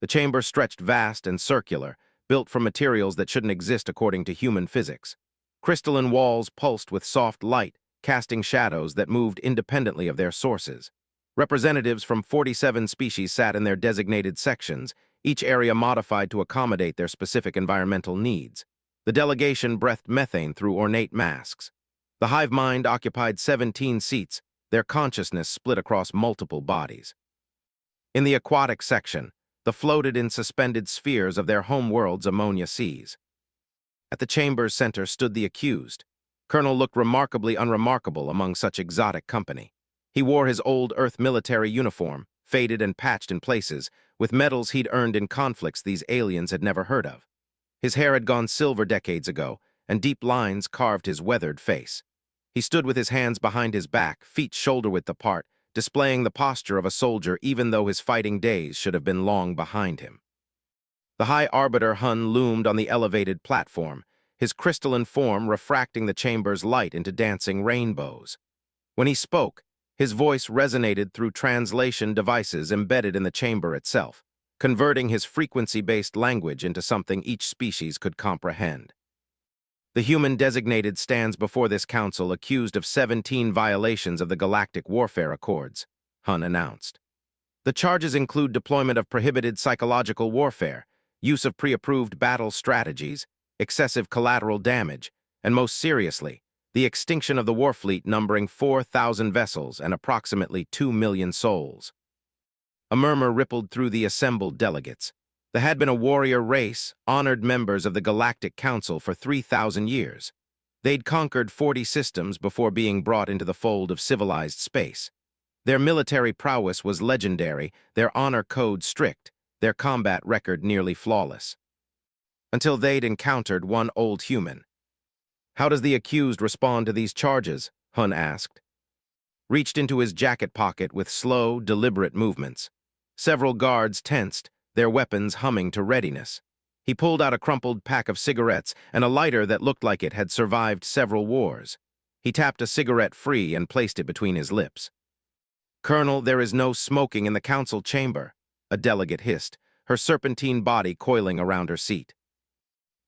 The chamber stretched vast and circular, built from materials that shouldn't exist according to human physics. Crystalline walls pulsed with soft light, casting shadows that moved independently of their sources. Representatives from 47 species sat in their designated sections, each area modified to accommodate their specific environmental needs. The delegation breathed methane through ornate masks. The hive mind occupied 17 seats, their consciousness split across multiple bodies. In the aquatic section, the floated in suspended spheres of their homeworld's ammonia seas. At the chamber's center stood the accused. Colonel looked remarkably unremarkable among such exotic company. He wore his old Earth military uniform, faded and patched in places, with medals he'd earned in conflicts these aliens had never heard of. His hair had gone silver decades ago, and deep lines carved his weathered face. He stood with his hands behind his back, feet shoulder-width apart, displaying the posture of a soldier even though his fighting days should have been long behind him. The High Arbiter Hun loomed on the elevated platform, his crystalline form refracting the chamber's light into dancing rainbows. When he spoke, his voice resonated through translation devices embedded in the chamber itself, converting his frequency-based language into something each species could comprehend. The human designated stands before this council accused of 17 violations of the Galactic Warfare Accords, Hun announced. The charges include deployment of prohibited psychological warfare, use of pre-approved battle strategies, excessive collateral damage, and most seriously, the extinction of the warfleet numbering 4,000 vessels and approximately 2 million souls. A murmur rippled through the assembled delegates. There had been a warrior race, honored members of the Galactic Council for 3,000 years. They'd conquered 40 systems before being brought into the fold of civilized space. Their military prowess was legendary, their honor code strict, their combat record nearly flawless. Until they'd encountered one old human. "How does the accused respond to these charges?" Hun asked. Reached into his jacket pocket with slow, deliberate movements. Several guards tensed, their weapons humming to readiness. He pulled out a crumpled pack of cigarettes and a lighter that looked like it had survived several wars. He tapped a cigarette free and placed it between his lips. "Colonel, there is no smoking in the council chamber," a delegate hissed, her serpentine body coiling around her seat.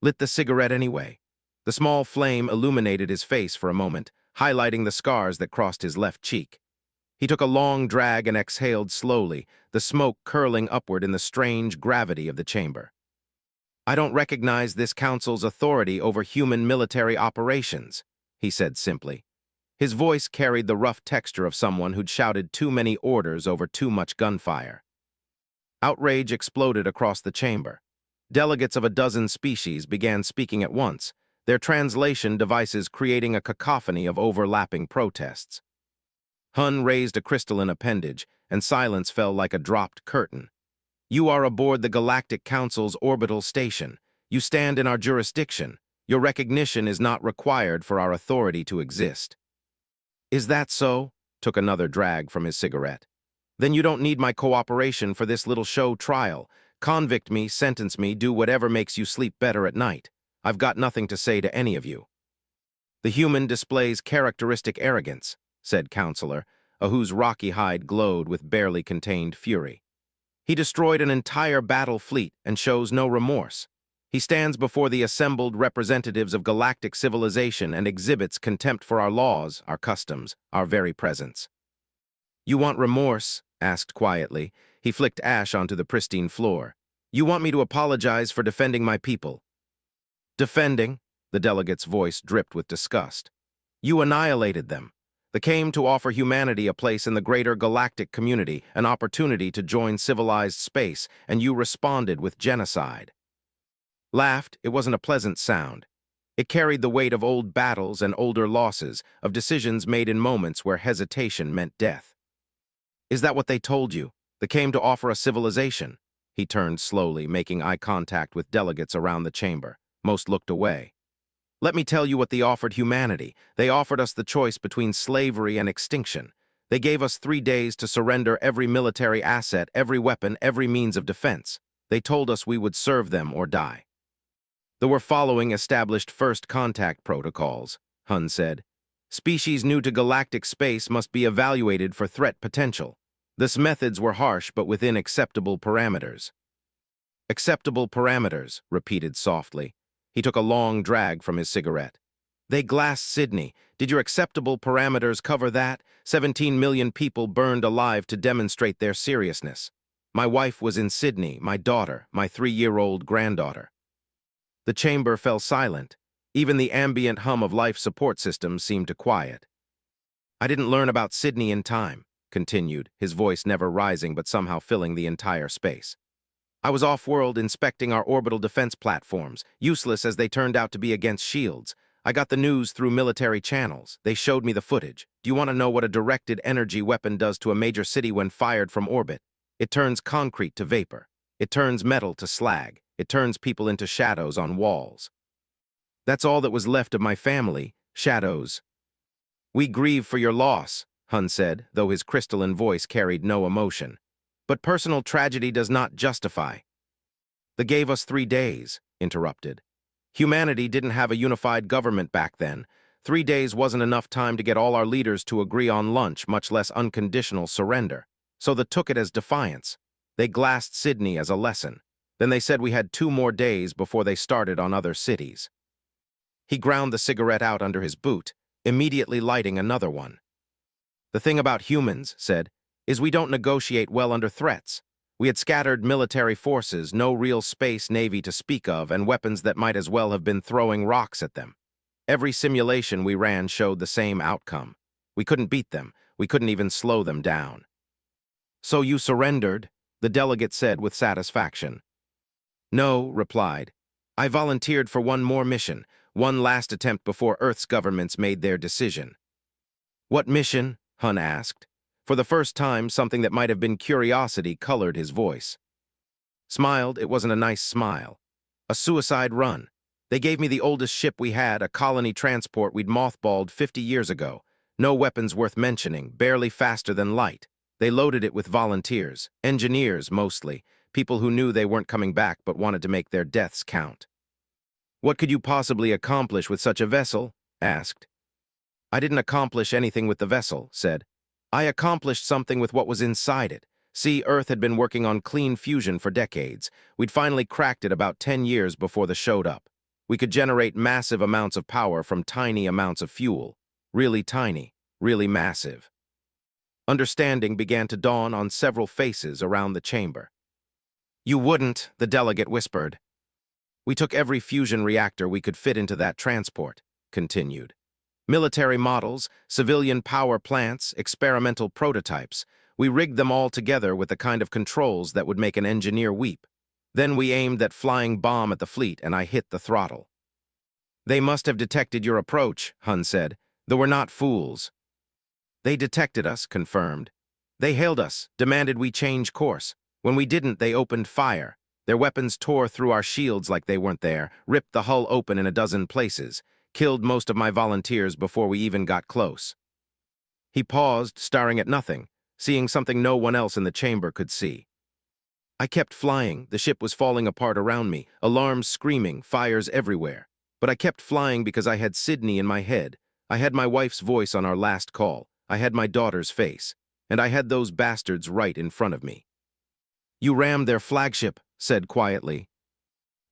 Lit the cigarette anyway. The small flame illuminated his face for a moment, highlighting the scars that crossed his left cheek. He took a long drag and exhaled slowly, the smoke curling upward in the strange gravity of the chamber. "I don't recognize this council's authority over human military operations," he said simply. His voice carried the rough texture of someone who'd shouted too many orders over too much gunfire. Outrage exploded across the chamber. Delegates of a dozen species began speaking at once, their translation devices creating a cacophony of overlapping protests. Hun raised a crystalline appendage, and silence fell like a dropped curtain. "You are aboard the Galactic Council's orbital station. You stand in our jurisdiction. Your recognition is not required for our authority to exist." "Is that so?" Took another drag from his cigarette. "Then you don't need my cooperation for this little show trial. Convict me, sentence me, do whatever makes you sleep better at night. I've got nothing to say to any of you." "The human displays characteristic arrogance," said Counselor, whose rocky hide glowed with barely contained fury. "He destroyed an entire battle fleet and shows no remorse. He stands before the assembled representatives of galactic civilization and exhibits contempt for our laws, our customs, our very presence." "You want remorse?" asked quietly. He flicked ash onto the pristine floor. "You want me to apologize for defending my people?" "Defending?" The delegate's voice dripped with disgust. "You annihilated them. They came to offer humanity a place in the greater galactic community, an opportunity to join civilized space, and you responded with genocide." Laughed, it wasn't a pleasant sound. It carried the weight of old battles and older losses, of decisions made in moments where hesitation meant death. "Is that what they told you? They came to offer a civilization?" He turned slowly, making eye contact with delegates around the chamber. Most looked away. "Let me tell you what they offered humanity. They offered us the choice between slavery and extinction. They gave us 3 days to surrender every military asset, every weapon, every means of defense. They told us we would serve them or die. They were following established first contact protocols," Hun said. "Species new to galactic space must be evaluated for threat potential. These methods were harsh but within acceptable parameters." Acceptable parameters, repeated softly. He took a long drag from his cigarette. They glassed Sydney. Did your acceptable parameters cover that? 17 million people burned alive to demonstrate their seriousness. My wife was in Sydney, my daughter, my 3-year-old granddaughter. The chamber fell silent. Even the ambient hum of life support systems seemed to quiet. I didn't learn about Sydney in time, continued, his voice never rising but somehow filling the entire space. I was off-world inspecting our orbital defense platforms, useless as they turned out to be against shields. I got the news through military channels. They showed me the footage. Do you want to know what a directed energy weapon does to a major city when fired from orbit? It turns concrete to vapor. It turns metal to slag. It turns people into shadows on walls. That's all that was left of my family, shadows. We grieve for your loss, Hun said, though his crystalline voice carried no emotion. But personal tragedy does not justify. They gave us 3 days, interrupted. Humanity didn't have a unified government back then. 3 days wasn't enough time to get all our leaders to agree on lunch, much less unconditional surrender. So they took it as defiance. They glassed Sydney as a lesson. Then they said we had 2 more days before they started on other cities. He ground the cigarette out under his boot, immediately lighting another one. The thing about humans, said, is we don't negotiate well under threats. We had scattered military forces, no real space navy to speak of, and weapons that might as well have been throwing rocks at them. Every simulation we ran showed the same outcome. We couldn't beat them. We couldn't even slow them down. So you surrendered, the delegate said with satisfaction. No, replied. I volunteered for one more mission, one last attempt before Earth's governments made their decision. What mission? Hun asked. For the first time, something that might have been curiosity colored his voice. Smiled, it wasn't a nice smile. A suicide run. They gave me the oldest ship we had, a colony transport we'd mothballed 50 years ago. No weapons worth mentioning, barely faster than light. They loaded it with volunteers, engineers mostly, people who knew they weren't coming back but wanted to make their deaths count. What could you possibly accomplish with such a vessel? Asked. I didn't accomplish anything with the vessel, said. I accomplished something with what was inside it. See, Earth had been working on clean fusion for decades. We'd finally cracked it about 10 years before the showed up. We could generate massive amounts of power from tiny amounts of fuel. Really tiny, really massive. Understanding began to dawn on several faces around the chamber. You wouldn't, the delegate whispered. We took every fusion reactor we could fit into that transport, continued. Military models, civilian power plants, experimental prototypes. We rigged them all together with the kind of controls that would make an engineer weep. Then we aimed that flying bomb at the fleet and I hit the throttle. They must have detected your approach, Hun said, though we're not fools. They detected us, confirmed. They hailed us, demanded we change course. When we didn't, they opened fire. Their weapons tore through our shields like they weren't there, ripped the hull open in a dozen places. Killed most of my volunteers before we even got close. He paused, staring at nothing, seeing something no one else in the chamber could see. I kept flying. The ship was falling apart around me, alarms screaming, fires everywhere. But I kept flying because I had Sydney in my head. I had my wife's voice on our last call. I had my daughter's face. And I had those bastards right in front of me. You rammed their flagship, said quietly.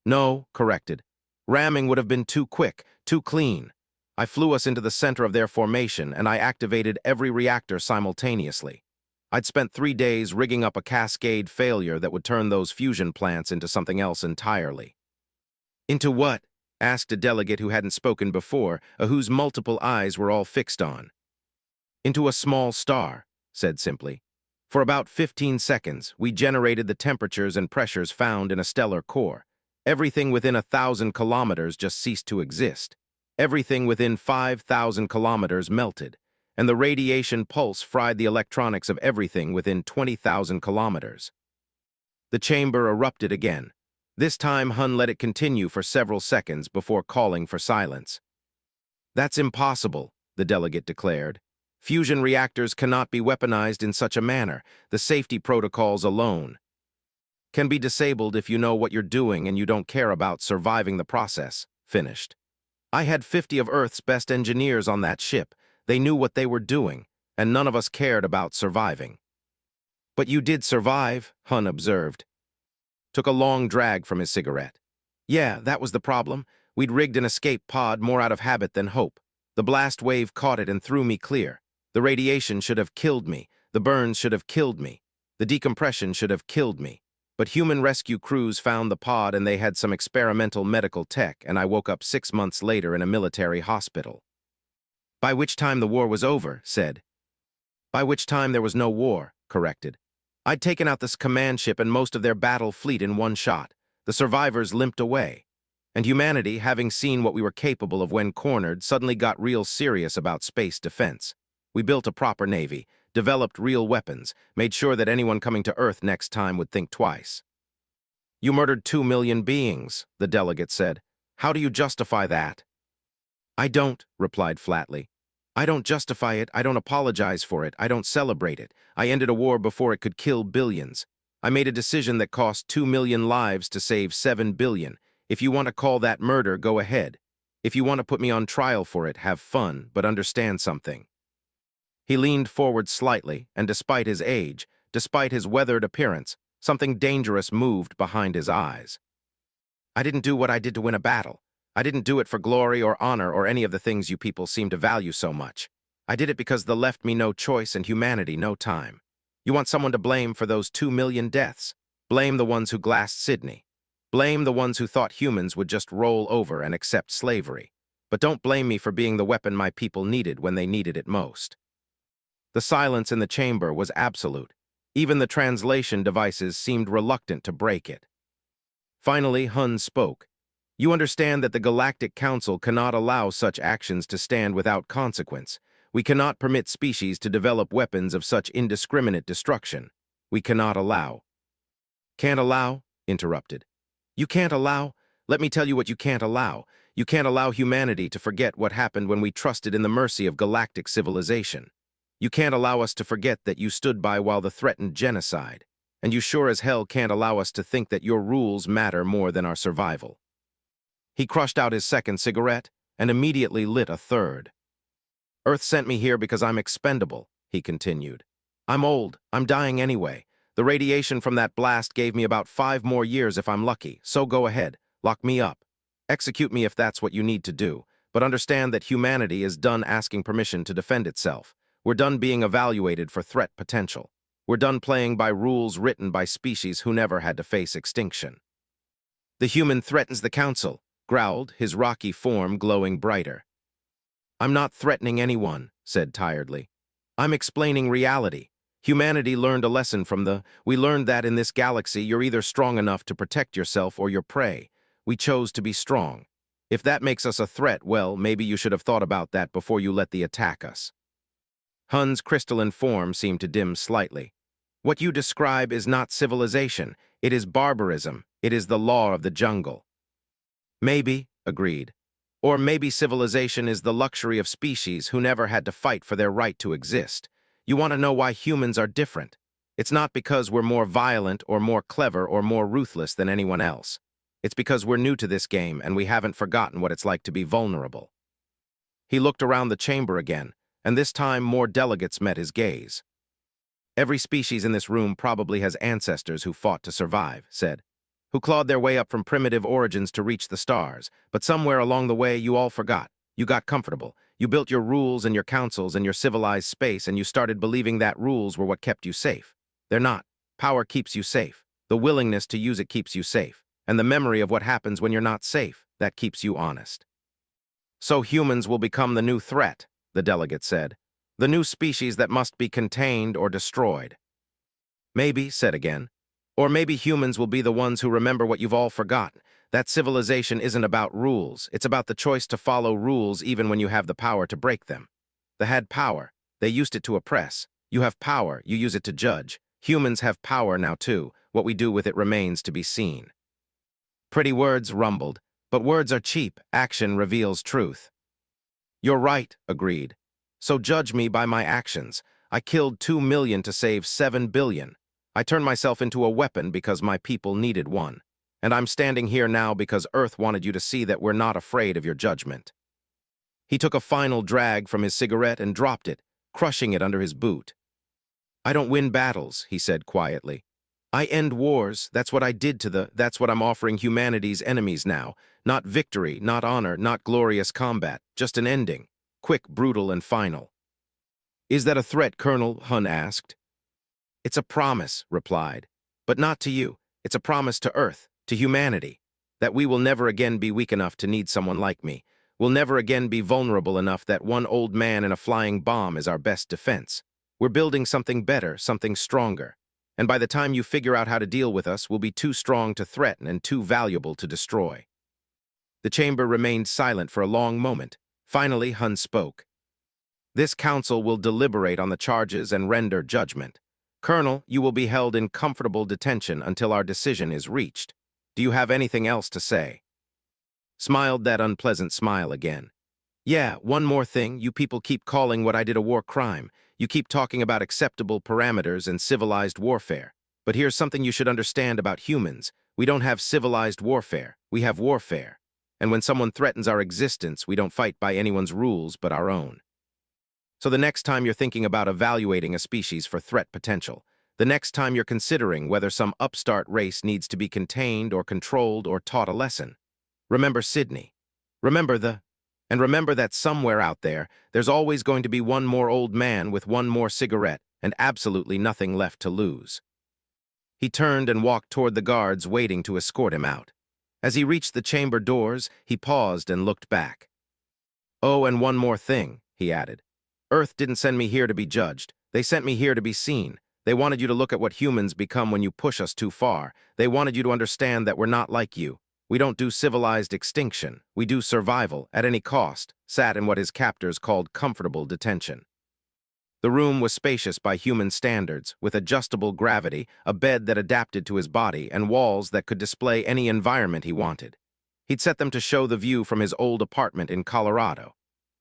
No, corrected. Ramming would have been too quick, too clean. I flew us into the center of their formation, and I activated every reactor simultaneously. I'd spent 3 days rigging up a cascade failure that would turn those fusion plants into something else entirely. Into what? Asked a delegate who hadn't spoken before, whose multiple eyes were all fixed on. Into a small star, said simply. For about 15 seconds, we generated the temperatures and pressures found in a stellar core. Everything within 1,000 kilometers just ceased to exist. Everything within 5,000 kilometers melted, and the radiation pulse fried the electronics of everything within 20,000 kilometers. The chamber erupted again. This time, Hun let it continue for several seconds before calling for silence. That's impossible, the delegate declared. Fusion reactors cannot be weaponized in such a manner. The safety protocols alone can be disabled if you know what you're doing and you don't care about surviving the process, finished. I had 50 of Earth's best engineers on that ship. They knew what they were doing, and none of us cared about surviving. But you did survive, Hun observed. took a long drag from his cigarette. Yeah, that was the problem. We'd rigged an escape pod more out of habit than hope. The blast wave caught it and threw me clear. The radiation should have killed me. The burns should have killed me. The decompression should have killed me. But human rescue crews found the pod and they had some experimental medical tech, and I woke up 6 months later in a military hospital. By which time the war was over, said. By which time there was no war, corrected. I'd taken out this command ship and most of their battle fleet in one shot. The survivors limped away. And humanity, having seen what we were capable of when cornered, suddenly got real serious about space defense. We built a proper navy, developed real weapons, made sure that anyone coming to Earth next time would think twice. You murdered 2 million beings, the delegate said. How do you justify that? I don't, replied flatly. I don't justify it, I don't apologize for it, I don't celebrate it. I ended a war before it could kill billions. I made a decision that cost 2 million lives to save 7 billion. If you want to call that murder, go ahead. If you want to put me on trial for it, have fun, but understand something. He leaned forward slightly, and despite his age, despite his weathered appearance, something dangerous moved behind his eyes. I didn't do what I did to win a battle. I didn't do it for glory or honor or any of the things you people seem to value so much. I did it because the left me no choice and humanity no time. You want someone to blame for those 2 million deaths. Blame the ones who glassed Sydney. Blame the ones who thought humans would just roll over and accept slavery. But don't blame me for being the weapon my people needed when they needed it most. The silence in the chamber was absolute. Even the translation devices seemed reluctant to break it. Finally, Hun spoke. You understand that the Galactic Council cannot allow such actions to stand without consequence. We cannot permit species to develop weapons of such indiscriminate destruction. We cannot allow. Can't allow? Interrupted. You can't allow? Let me tell you what you can't allow. You can't allow humanity to forget what happened when we trusted in the mercy of galactic civilization. You can't allow us to forget that you stood by while the threatened genocide. And you sure as hell can't allow us to think that your rules matter more than our survival. He crushed out his second cigarette and immediately lit a third. Earth sent me here because I'm expendable, he continued. I'm old. I'm dying anyway. The radiation from that blast gave me about 5 more years if I'm lucky, so go ahead. Lock me up. Execute me if that's what you need to do. But understand that humanity is done asking permission to defend itself. We're done being evaluated for threat potential. We're done playing by rules written by species who never had to face extinction. The human threatens the council, growled, his rocky form glowing brighter. I'm not threatening anyone, said tiredly. I'm explaining reality. Humanity learned a lesson from we learned that in this galaxy you're either strong enough to protect yourself or your prey. We chose to be strong. If that makes us a threat, well, maybe you should have thought about that before you let the attack us. Hun's crystalline form seemed to dim slightly. What you describe is not civilization. It is barbarism. It is the law of the jungle. Maybe, agreed. Or maybe civilization is the luxury of species who never had to fight for their right to exist. You want to know why humans are different. It's not because we're more violent or more clever or more ruthless than anyone else. It's because we're new to this game and we haven't forgotten what it's like to be vulnerable. He looked around the chamber again, and this time more delegates met his gaze. Every species in this room probably has ancestors who fought to survive, said, who clawed their way up from primitive origins to reach the stars, but somewhere along the way you all forgot. You got comfortable. You built your rules and your councils and your civilized space, and you started believing that rules were what kept you safe. They're not. Power keeps you safe. The willingness to use it keeps you safe. And the memory of what happens when you're not safe, that keeps you honest. So humans will become the new threat, the delegate said. The new species that must be contained or destroyed. Maybe, said again. Or maybe humans will be the ones who remember what you've all forgotten. That civilization isn't about rules. It's about the choice to follow rules even when you have the power to break them. They had power. They used it to oppress. You have power. You use it to judge. Humans have power now too. What we do with it remains to be seen. Pretty words rumbled. But words are cheap. Action reveals truth. You're right, agreed. So judge me by my actions. I killed 2 million to save 7 billion. I turned myself into a weapon because my people needed one. And I'm standing here now because Earth wanted you to see that we're not afraid of your judgment. He took a final drag from his cigarette and dropped it, crushing it under his boot. I don't win battles, he said quietly. I end wars, that's what I did that's what I'm offering humanity's enemies now. Not victory, not honor, not glorious combat, just an ending. Quick, brutal, and final. Is that a threat, Colonel? Hun asked. It's a promise, replied. But not to you. It's a promise to Earth, to humanity, that we will never again be weak enough to need someone like me. We'll never again be vulnerable enough that one old man in a flying bomb is our best defense. We're building something better, something stronger. And by the time you figure out how to deal with us, we'll be too strong to threaten and too valuable to destroy. The chamber remained silent for a long moment. Finally, Hun spoke. This council will deliberate on the charges and render judgment. Colonel, you will be held in comfortable detention until our decision is reached. Do you have anything else to say? Smiled that unpleasant smile again. Yeah, one more thing. You people keep calling what I did a war crime. You keep talking about acceptable parameters and civilized warfare. But here's something you should understand about humans. We don't have civilized warfare. We have warfare. And when someone threatens our existence, we don't fight by anyone's rules but our own. So the next time you're thinking about evaluating a species for threat potential, the next time you're considering whether some upstart race needs to be contained or controlled or taught a lesson, remember Sydney. And remember that somewhere out there, there's always going to be one more old man with one more cigarette and absolutely nothing left to lose. He turned and walked toward the guards waiting to escort him out. As he reached the chamber doors, he paused and looked back. Oh, and one more thing, he added. Earth didn't send me here to be judged. They sent me here to be seen. They wanted you to look at what humans become when you push us too far. They wanted you to understand that we're not like you. We don't do civilized extinction. We do survival, at any cost, sat in what his captors called comfortable detention. The room was spacious by human standards, with adjustable gravity, a bed that adapted to his body, and walls that could display any environment he wanted. He'd set them to show the view from his old apartment in Colorado.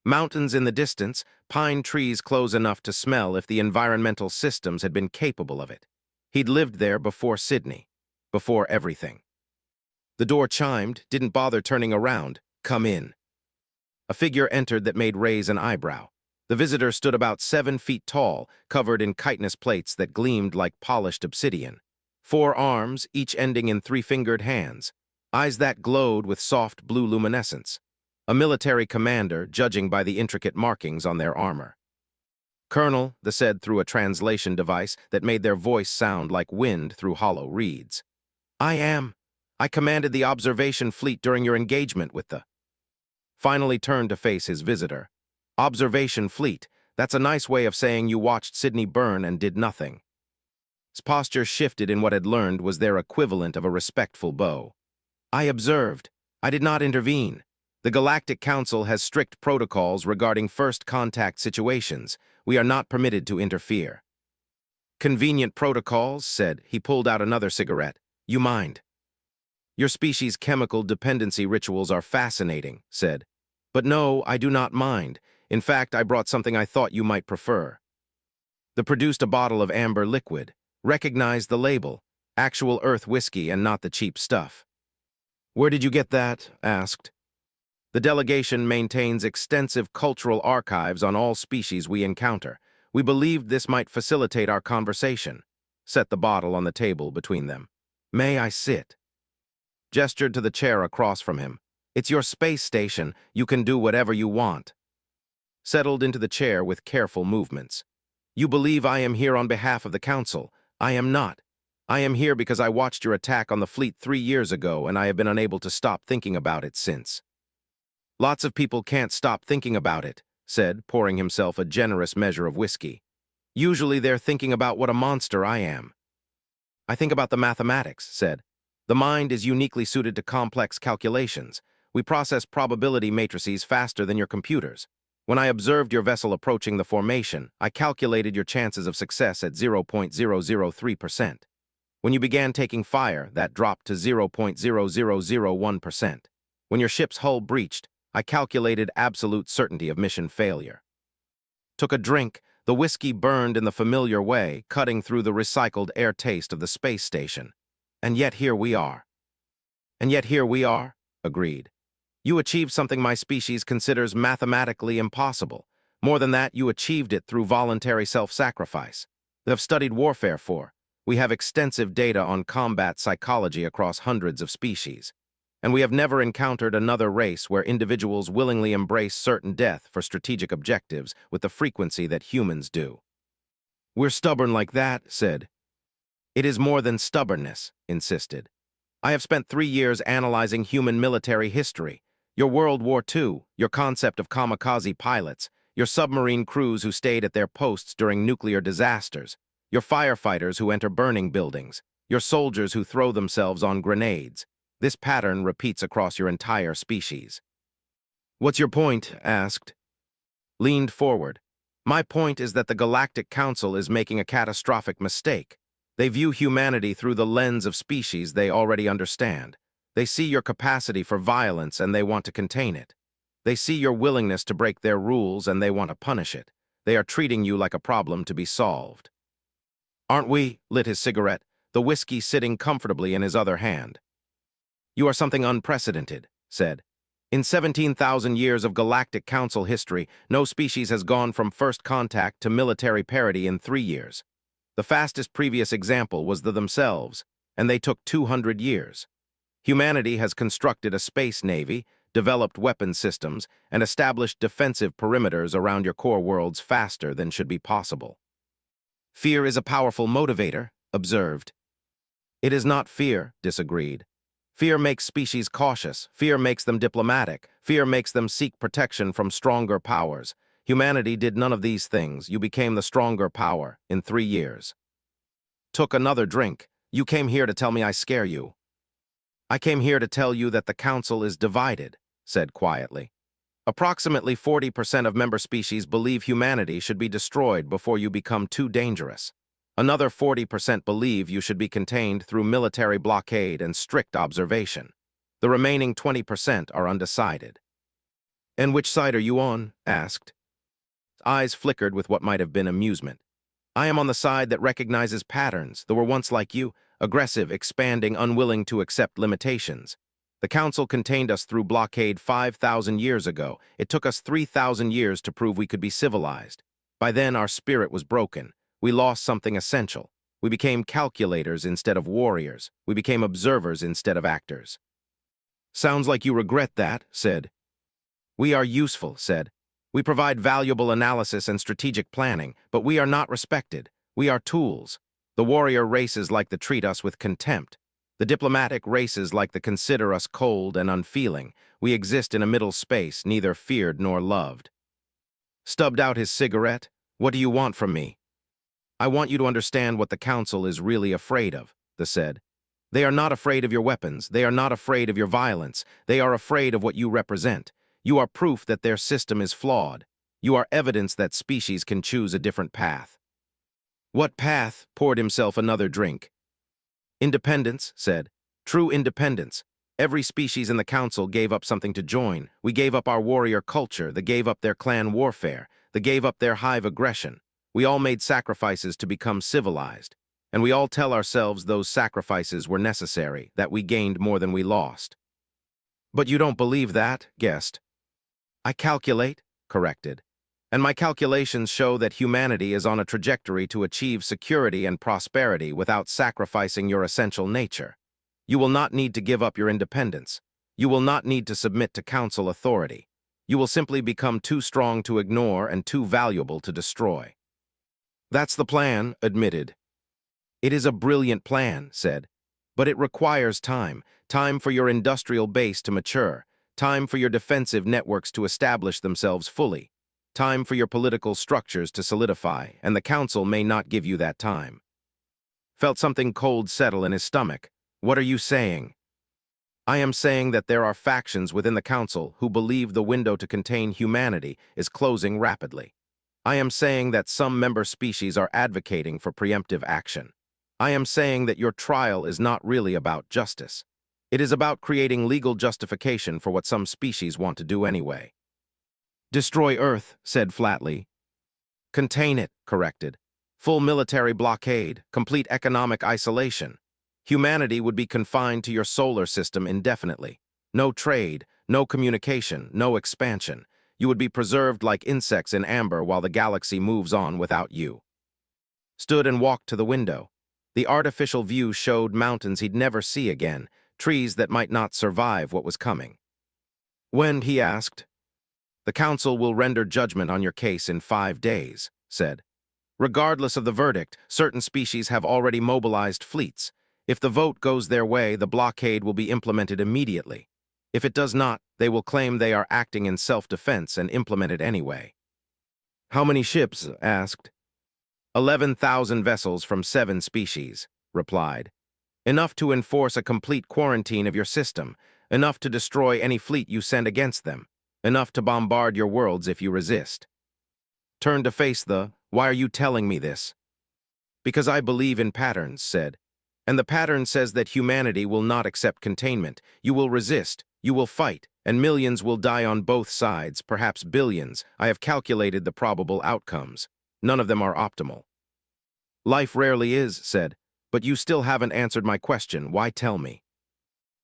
Mountains in the distance, pine trees close enough to smell if the environmental systems had been capable of it. He'd lived there before Sydney, before everything. The door chimed, didn't bother turning around. Come in. A figure entered that made raise an eyebrow. The visitor stood about 7 feet tall, covered in chitinous plates that gleamed like polished obsidian. 4 arms, each ending in 3-fingered hands. Eyes that glowed with soft blue luminescence. A military commander, judging by the intricate markings on their armor. Colonel, they said through a translation device that made their voice sound like wind through hollow reeds. I commanded the observation fleet during your engagement with the... Finally turned to face his visitor. Observation fleet, that's a nice way of saying you watched Sydney burn and did nothing. His posture shifted in what had learned was their equivalent of a respectful bow. I observed. I did not intervene. The Galactic Council has strict protocols regarding first contact situations. We are not permitted to interfere. Convenient protocols, said. He pulled out another cigarette. You mind? Your species' chemical dependency rituals are fascinating, said. But no, I do not mind. In fact, I brought something I thought you might prefer. They produced a bottle of amber liquid. Recognized the label. Actual Earth whiskey and not the cheap stuff. Where did you get that? Asked. The delegation maintains extensive cultural archives on all species we encounter. We believed this might facilitate our conversation. Set the bottle on the table between them. May I sit? Gestured to the chair across from him. It's your space station. You can do whatever you want. Settled into the chair with careful movements. You believe I am here on behalf of the Council. I am not. I am here because I watched your attack on the fleet 3 years ago and I have been unable to stop thinking about it since. Lots of people can't stop thinking about it, said, pouring himself a generous measure of whiskey. Usually they're thinking about what a monster I am. I think about the mathematics, said. The mind is uniquely suited to complex calculations. We process probability matrices faster than your computers. When I observed your vessel approaching the formation, I calculated your chances of success at 0.003%. When you began taking fire, that dropped to 0.0001%. When your ship's hull breached, I calculated absolute certainty of mission failure. Took a drink. The whiskey burned in the familiar way, cutting through the recycled air taste of the space station. And yet here we are. And yet here we are, agreed. You achieved something my species considers mathematically impossible. More than that, you achieved it through voluntary self-sacrifice. They have studied warfare for. We have extensive data on combat psychology across hundreds of species. And we have never encountered another race where individuals willingly embrace certain death for strategic objectives with the frequency that humans do. We're stubborn like that, said. It is more than stubbornness, insisted. I have spent 3 years analyzing human military history. Your World War II, your concept of kamikaze pilots, your submarine crews who stayed at their posts during nuclear disasters, your firefighters who enter burning buildings, your soldiers who throw themselves on grenades. This pattern repeats across your entire species. What's your point? Asked. Leaned forward. My point is that the Galactic Council is making a catastrophic mistake. They view humanity through the lens of species they already understand. They see your capacity for violence and they want to contain it. They see your willingness to break their rules and they want to punish it. They are treating you like a problem to be solved. Aren't we? Lit his cigarette, the whiskey sitting comfortably in his other hand. You are something unprecedented, said. In 17,000 years of Galactic Council history, no species has gone from first contact to military parity in 3 years. The fastest previous example was themselves, and they took 200 years. Humanity has constructed a space navy, developed weapon systems, and established defensive perimeters around your core worlds faster than should be possible. Fear is a powerful motivator, observed. It is not fear, disagreed. Fear makes species cautious, fear makes them diplomatic, fear makes them seek protection from stronger powers. Humanity did none of these things. You became the stronger power in 3 years. Took another drink. You came here to tell me I scare you. I came here to tell you that the Council is divided, said quietly. Approximately 40% of member species believe humanity should be destroyed before you become too dangerous. Another 40% believe you should be contained through military blockade and strict observation. The remaining 20% are undecided. And which side are you on? Asked. Eyes flickered with what might have been amusement. I am on the side that recognizes patterns that were once like you, aggressive, expanding, unwilling to accept limitations. The Council contained us through blockade 5,000 years ago. It took us 3,000 years to prove we could be civilized. By then, our spirit was broken. We lost something essential. We became calculators instead of warriors. We became observers instead of actors. Sounds like you regret that, said. We are useful, said. We provide valuable analysis and strategic planning, but we are not respected. We are tools. The warrior races like to treat us with contempt. The diplomatic races like to consider us cold and unfeeling. We exist in a middle space, neither feared nor loved. Stubbed out his cigarette. What do you want from me? I want you to understand what the Council is really afraid of, the said. They are not afraid of your weapons. They are not afraid of your violence. They are afraid of what you represent. You are proof that their system is flawed. You are evidence that species can choose a different path. What path? Poured himself another drink. Independence, said. True independence. Every species in the Council gave up something to join. We gave up our warrior culture. They gave up their clan warfare. They gave up their hive aggression. We all made sacrifices to become civilized. And we all tell ourselves those sacrifices were necessary, that we gained more than we lost. But you don't believe that, guessed. I calculate, corrected, and my calculations show that humanity is on a trajectory to achieve security and prosperity without sacrificing your essential nature. You will not need to give up your independence. You will not need to submit to Council authority. You will simply become too strong to ignore and too valuable to destroy. That's the plan, admitted. It is a brilliant plan, said, but it requires time for your industrial base to mature, time for your defensive networks to establish themselves fully, time for your political structures to solidify, and the Council may not give you that time. Felt something cold settle in his stomach. What are you saying? I am saying that there are factions within the Council who believe the window to contain humanity is closing rapidly. I am saying that some member species are advocating for preemptive action. I am saying that your trial is not really about justice. It is about creating legal justification for what some species want to do anyway. Destroy Earth, said flatly. Contain it, corrected. Full military blockade, complete economic isolation. Humanity would be confined to your solar system indefinitely. No trade, no communication, no expansion. You would be preserved like insects in amber while the galaxy moves on without you. Stood and walked to the window. The artificial view showed mountains he'd never see again, trees that might not survive what was coming. When, he asked, the council will render judgment on your case in 5 days, said. Regardless of the verdict, certain species have already mobilized fleets. If the vote goes their way, the blockade will be implemented immediately. If it does not, they will claim they are acting in self-defense and implement it anyway. How many ships? Asked. 11,000 vessels from 7 species, replied. Enough to enforce a complete quarantine of your system, enough to destroy any fleet you send against them, enough to bombard your worlds if you resist. Turn to face the, why are you telling me this? Because I believe in patterns, said. And the pattern says that humanity will not accept containment. You will resist, you will fight, and millions will die on both sides, perhaps billions. I have calculated the probable outcomes. None of them are optimal. Life rarely is, said, but you still haven't answered my question. Why tell me?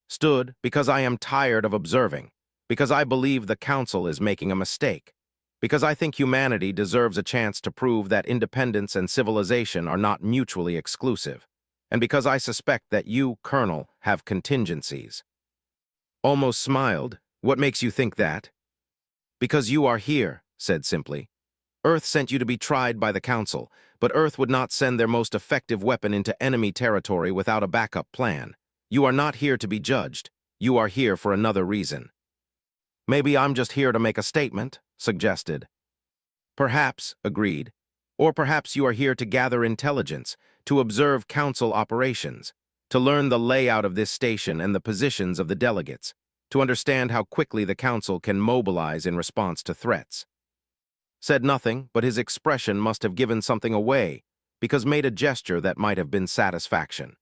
Stood, because I am tired of observing, because I believe the council is making a mistake, because I think humanity deserves a chance to prove that independence and civilization are not mutually exclusive, and because I suspect that you, Colonel, have contingencies. Almost smiled. What makes you think that? Because you are here, said simply. Earth sent you to be tried by the Council, but Earth would not send their most effective weapon into enemy territory without a backup plan. You are not here to be judged. You are here for another reason. Maybe I'm just here to make a statement, suggested. Perhaps, agreed. Or perhaps you are here to gather intelligence, to observe Council operations, to learn the layout of this station and the positions of the delegates, to understand how quickly the Council can mobilize in response to threats. Said nothing, but his expression must have given something away, because made a gesture that might have been satisfaction.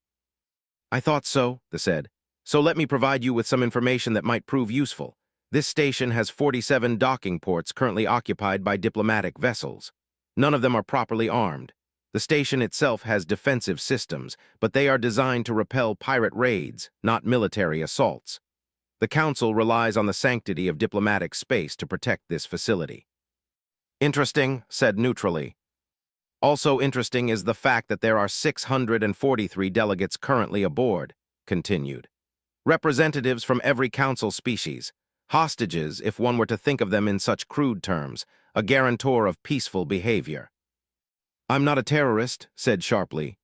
I thought so, they said. So let me provide you with some information that might prove useful. This station has 47 docking ports currently occupied by diplomatic vessels. None of them are properly armed. The station itself has defensive systems, but they are designed to repel pirate raids, not military assaults. The Council relies on the sanctity of diplomatic space to protect this facility. Interesting, said neutrally. Also interesting is the fact that there are 643 delegates currently aboard, continued. Representatives from every Council species, hostages if one were to think of them in such crude terms, a guarantor of peaceful behavior. I'm not a terrorist, said sharply.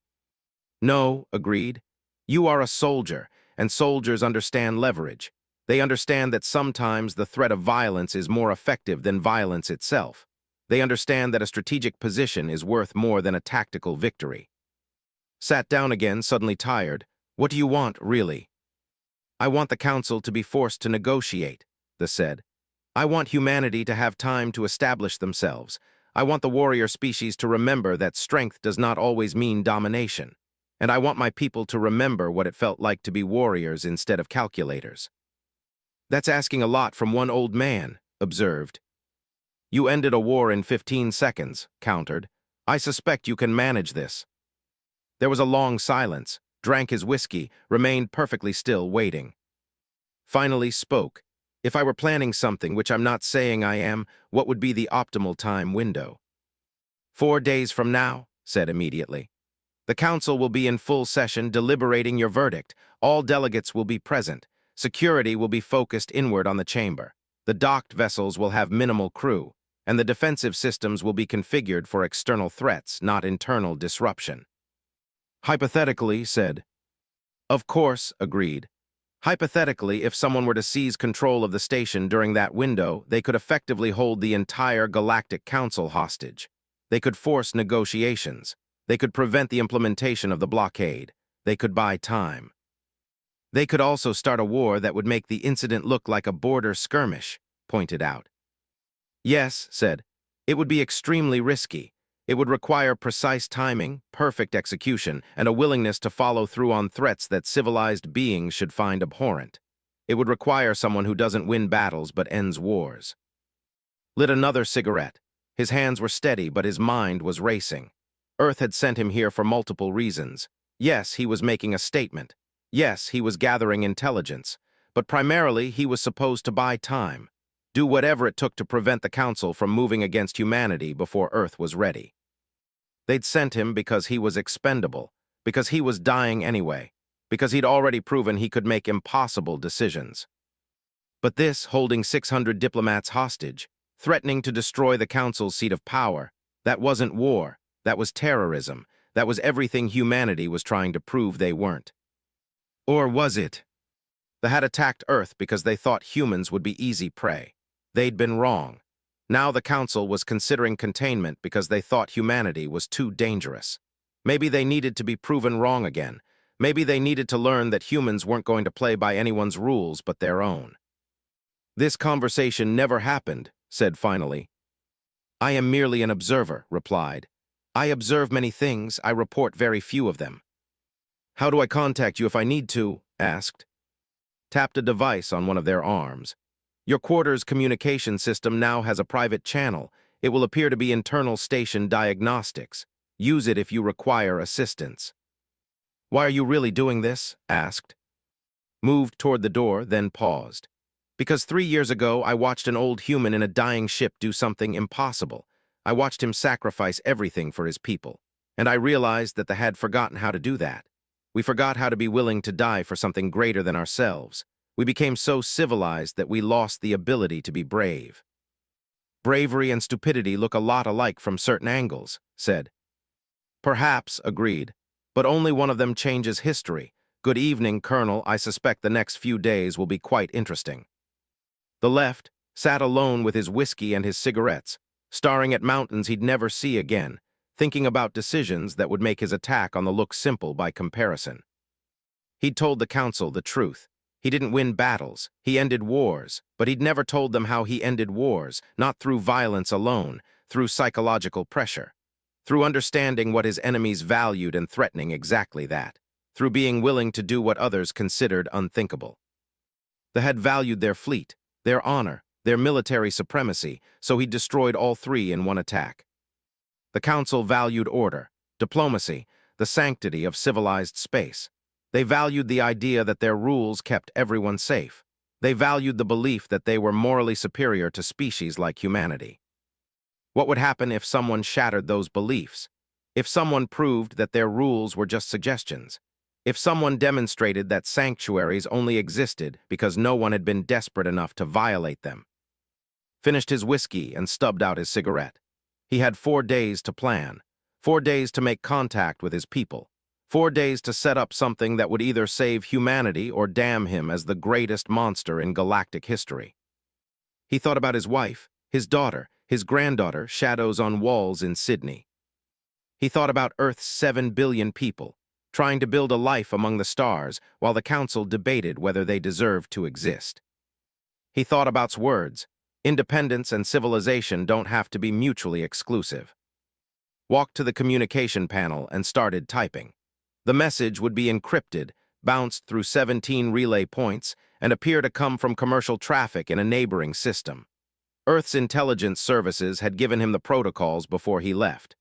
No, agreed. You are a soldier, and soldiers understand leverage. They understand that sometimes the threat of violence is more effective than violence itself. They understand that a strategic position is worth more than a tactical victory. Sat down again, suddenly tired. What do you want, really? I want the Council to be forced to negotiate, they said. I want humanity to have time to establish themselves. I want the warrior species to remember that strength does not always mean domination. And I want my people to remember what it felt like to be warriors instead of calculators. That's asking a lot from one old man, observed. You ended a war in 15 seconds, countered. I suspect you can manage this. There was a long silence, drank his whiskey, remained perfectly still, waiting. Finally spoke. If I were planning something, which I'm not saying I am, what would be the optimal time window? 4 days from now, said immediately. The Council will be in full session deliberating your verdict. All delegates will be present. Security will be focused inward on the chamber. The docked vessels will have minimal crew, and the defensive systems will be configured for external threats, not internal disruption. Hypothetically, said. Of course, agreed. Hypothetically, if someone were to seize control of the station during that window, they could effectively hold the entire Galactic Council hostage. They could force negotiations. They could prevent the implementation of the blockade. They could buy time. They could also start a war that would make the incident look like a border skirmish, pointed out. Yes, said. It would be extremely risky. It would require precise timing, perfect execution, and a willingness to follow through on threats that civilized beings should find abhorrent. It would require someone who doesn't win battles but ends wars. Lit another cigarette. His hands were steady, but his mind was racing. Earth had sent him here for multiple reasons. Yes, he was making a statement. Yes, he was gathering intelligence. But primarily, he was supposed to buy time. Do whatever it took to prevent the Council from moving against humanity before Earth was ready. They'd sent him because he was expendable, because he was dying anyway, because he'd already proven he could make impossible decisions. But this, holding 600 diplomats hostage, threatening to destroy the council's seat of power, that wasn't war, that was terrorism, that was everything humanity was trying to prove they weren't. Or was it? They had attacked Earth because they thought humans would be easy prey. They'd been wrong. Now the council was considering containment because they thought humanity was too dangerous. Maybe they needed to be proven wrong again. Maybe they needed to learn that humans weren't going to play by anyone's rules but their own. "This conversation never happened," said finally. "I am merely an observer," replied. "I observe many things, I report very few of them." "How do I contact you if I need to?" asked. Tapped a device on one of their arms. "Your quarter's communication system now has a private channel. It will appear to be internal station diagnostics. Use it if you require assistance." "Why are you really doing this?" asked. Moved toward the door, then paused. "Because 3 years ago I watched an old human in a dying ship do something impossible. I watched him sacrifice everything for his people. And I realized that they had forgotten how to do that. We forgot how to be willing to die for something greater than ourselves. We became so civilized that we lost the ability to be brave." "Bravery and stupidity look a lot alike from certain angles," said. "Perhaps," agreed, "but only one of them changes history. Good evening, Colonel. I suspect the next few days will be quite interesting." The left sat alone with his whiskey and his cigarettes, staring at mountains he'd never see again, thinking about decisions that would make his attack on the look simple by comparison. He'd told the council the truth. He didn't win battles, he ended wars, but he'd never told them how he ended wars, not through violence alone, through psychological pressure, through understanding what his enemies valued and threatening exactly that, through being willing to do what others considered unthinkable. They had valued their fleet, their honor, their military supremacy, so he destroyed all three in one attack. The council valued order, diplomacy, the sanctity of civilized space. They valued the idea that their rules kept everyone safe. They valued the belief that they were morally superior to species like humanity. What would happen if someone shattered those beliefs? If someone proved that their rules were just suggestions? If someone demonstrated that sanctuaries only existed because no one had been desperate enough to violate them? Finished his whiskey and stubbed out his cigarette. He had 4 days to plan, 4 days to make contact with his people, 4 days to set up something that would either save humanity or damn him as the greatest monster in galactic history. He thought about his wife, his daughter, his granddaughter, shadows on walls in Sydney. He thought about Earth's 7 billion people, trying to build a life among the stars while the council debated whether they deserved to exist. He thought about words. Independence and civilization don't have to be mutually exclusive. Walked to the communication panel and started typing. The message would be encrypted, bounced through 17 relay points, and appear to come from commercial traffic in a neighboring system. Earth's intelligence services had given him the protocols before he left.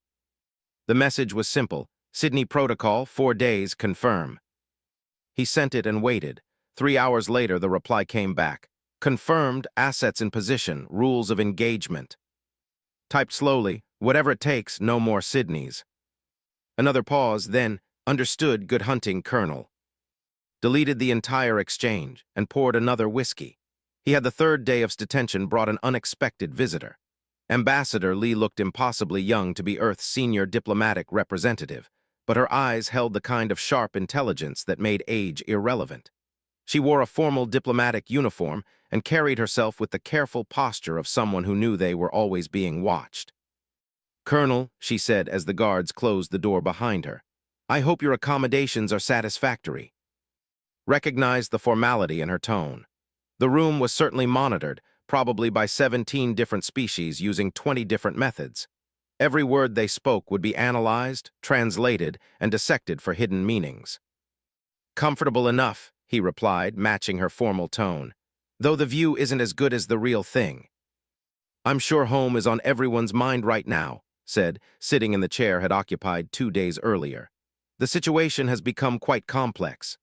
The message was simple: Sydney Protocol, 4 days, confirm. He sent it and waited. 3 hours later, the reply came back. Confirmed, assets in position, rules of engagement. Typed slowly, whatever it takes, no more Sydneys. Another pause, then, understood, good hunting, Colonel. Deleted the entire exchange and poured another whiskey. He had the 3rd day of detention brought an unexpected visitor. Ambassador Lee looked impossibly young to be Earth's senior diplomatic representative, but her eyes held the kind of sharp intelligence that made age irrelevant. She wore a formal diplomatic uniform and carried herself with the careful posture of someone who knew they were always being watched. "Colonel," she said as the guards closed the door behind her, "I hope your accommodations are satisfactory." Recognized the formality in her tone. The room was certainly monitored, probably by 17 different species using 20 different methods. Every word they spoke would be analyzed, translated, and dissected for hidden meanings. "Comfortable enough," he replied, matching her formal tone, "though the view isn't as good as the real thing." "I'm sure home is on everyone's mind right now," said, sitting in the chair had occupied 2 days earlier. "The situation has become quite complex."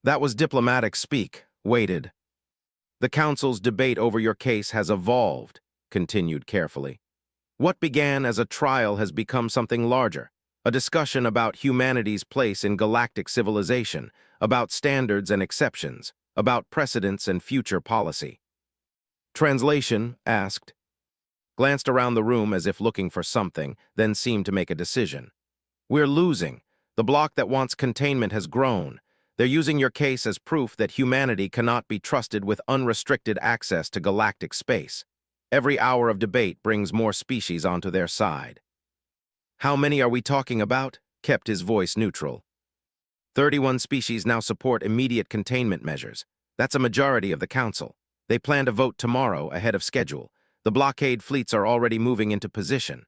That was diplomatic speak, waited. "The council's debate over your case has evolved," continued carefully. "What began as a trial has become something larger, A discussion about humanity's place in galactic civilization, about standards and exceptions, about precedents and future policy. Translation asked, glanced around the room as if looking for something, then seemed to make a decision. We're losing. The bloc that wants containment has grown. They're using your case as proof that humanity cannot be trusted with unrestricted access to galactic space. Every hour of debate brings more species onto their side. How many are we talking about? Kept his voice neutral. 31 species now support immediate containment measures. That's a majority of the council. They plan to vote tomorrow ahead of schedule. The blockade fleets are already moving into position.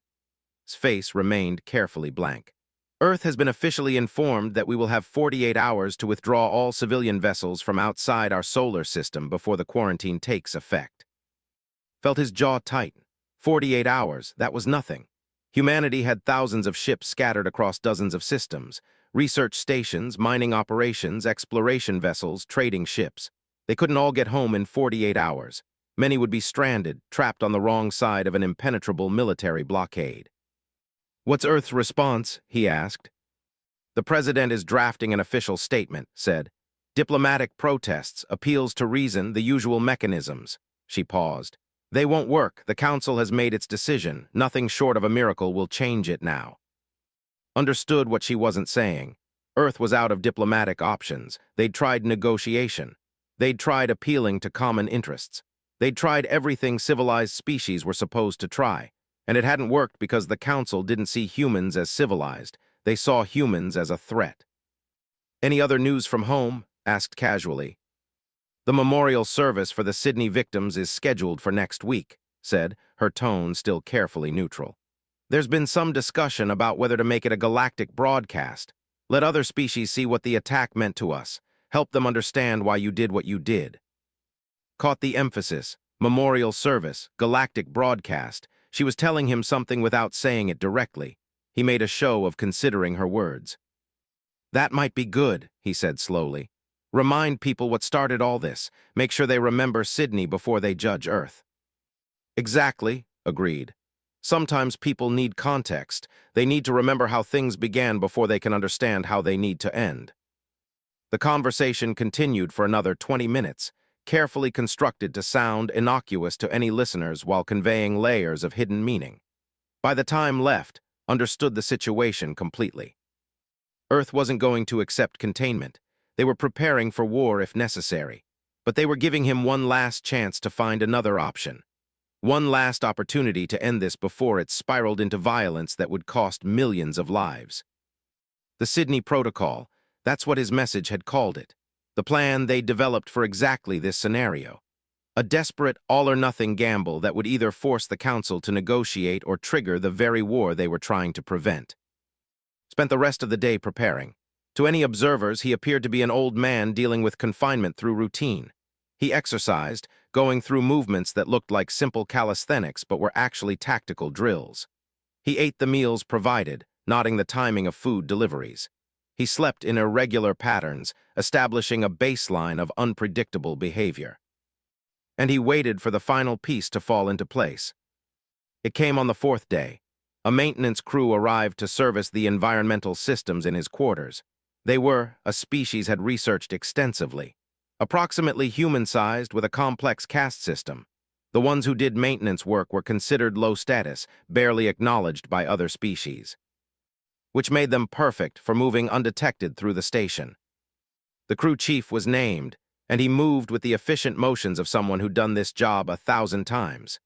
His face remained carefully blank. Earth has been officially informed that we will have 48 hours to withdraw all civilian vessels from outside our solar system before the quarantine takes effect. Felt his jaw tighten. 48 hours, that was nothing. Humanity had thousands of ships scattered across dozens of systems, research stations, mining operations, exploration vessels, trading ships. They couldn't all get home in 48 hours. Many would be stranded, trapped on the wrong side of an impenetrable military blockade. What's Earth's response? He asked. The president is drafting an official statement, said. Diplomatic protests, appeals to reason, the usual mechanisms. She paused. They won't work. The council has made its decision. Nothing short of a miracle will change it now. Understood what she wasn't saying. Earth was out of diplomatic options. They'd tried negotiation. They'd tried appealing to common interests. They'd tried everything civilized species were supposed to try. And it hadn't worked because the council didn't see humans as civilized. They saw humans as a threat. Any other news from home? Asked casually. The memorial service for the Sydney victims is scheduled for next week, said, her tone still carefully neutral. There's been some discussion about whether to make it a galactic broadcast. Let other species see what the attack meant to us. Help them understand why you did what you did. Caught the emphasis. Memorial service, galactic broadcast. She was telling him something without saying it directly. He made a show of considering her words. That might be good, he said slowly. Remind people what started all this. Make sure they remember Sydney before they judge Earth. Exactly, agreed. Sometimes people need context. They need to remember how things began before they can understand how they need to end. The conversation continued for another 20 minutes, carefully constructed to sound innocuous to any listeners while conveying layers of hidden meaning. By the time left, understood the situation completely. Earth wasn't going to accept containment. They were preparing for war if necessary, but they were giving him one last chance to find another option. One last opportunity to end this before it spiraled into violence that would cost millions of lives. The Sydney Protocol, that's what his message had called it. The plan they developed for exactly this scenario. A desperate all-or-nothing gamble that would either force the council to negotiate or trigger the very war they were trying to prevent. Spent the rest of the day preparing. To any observers, he appeared to be an old man dealing with confinement through routine. He exercised, going through movements that looked like simple calisthenics but were actually tactical drills. He ate the meals provided, noting the timing of food deliveries. He slept in irregular patterns, establishing a baseline of unpredictable behavior. And he waited for the final piece to fall into place. It came on the fourth day. A maintenance crew arrived to service the environmental systems in his quarters. They were a species had researched extensively. Approximately human-sized with a complex caste system. The ones who did maintenance work were considered low status, barely acknowledged by other species, which made them perfect for moving undetected through the station. The crew chief was named, and he moved with the efficient motions of someone who'd done this job 1,000 times.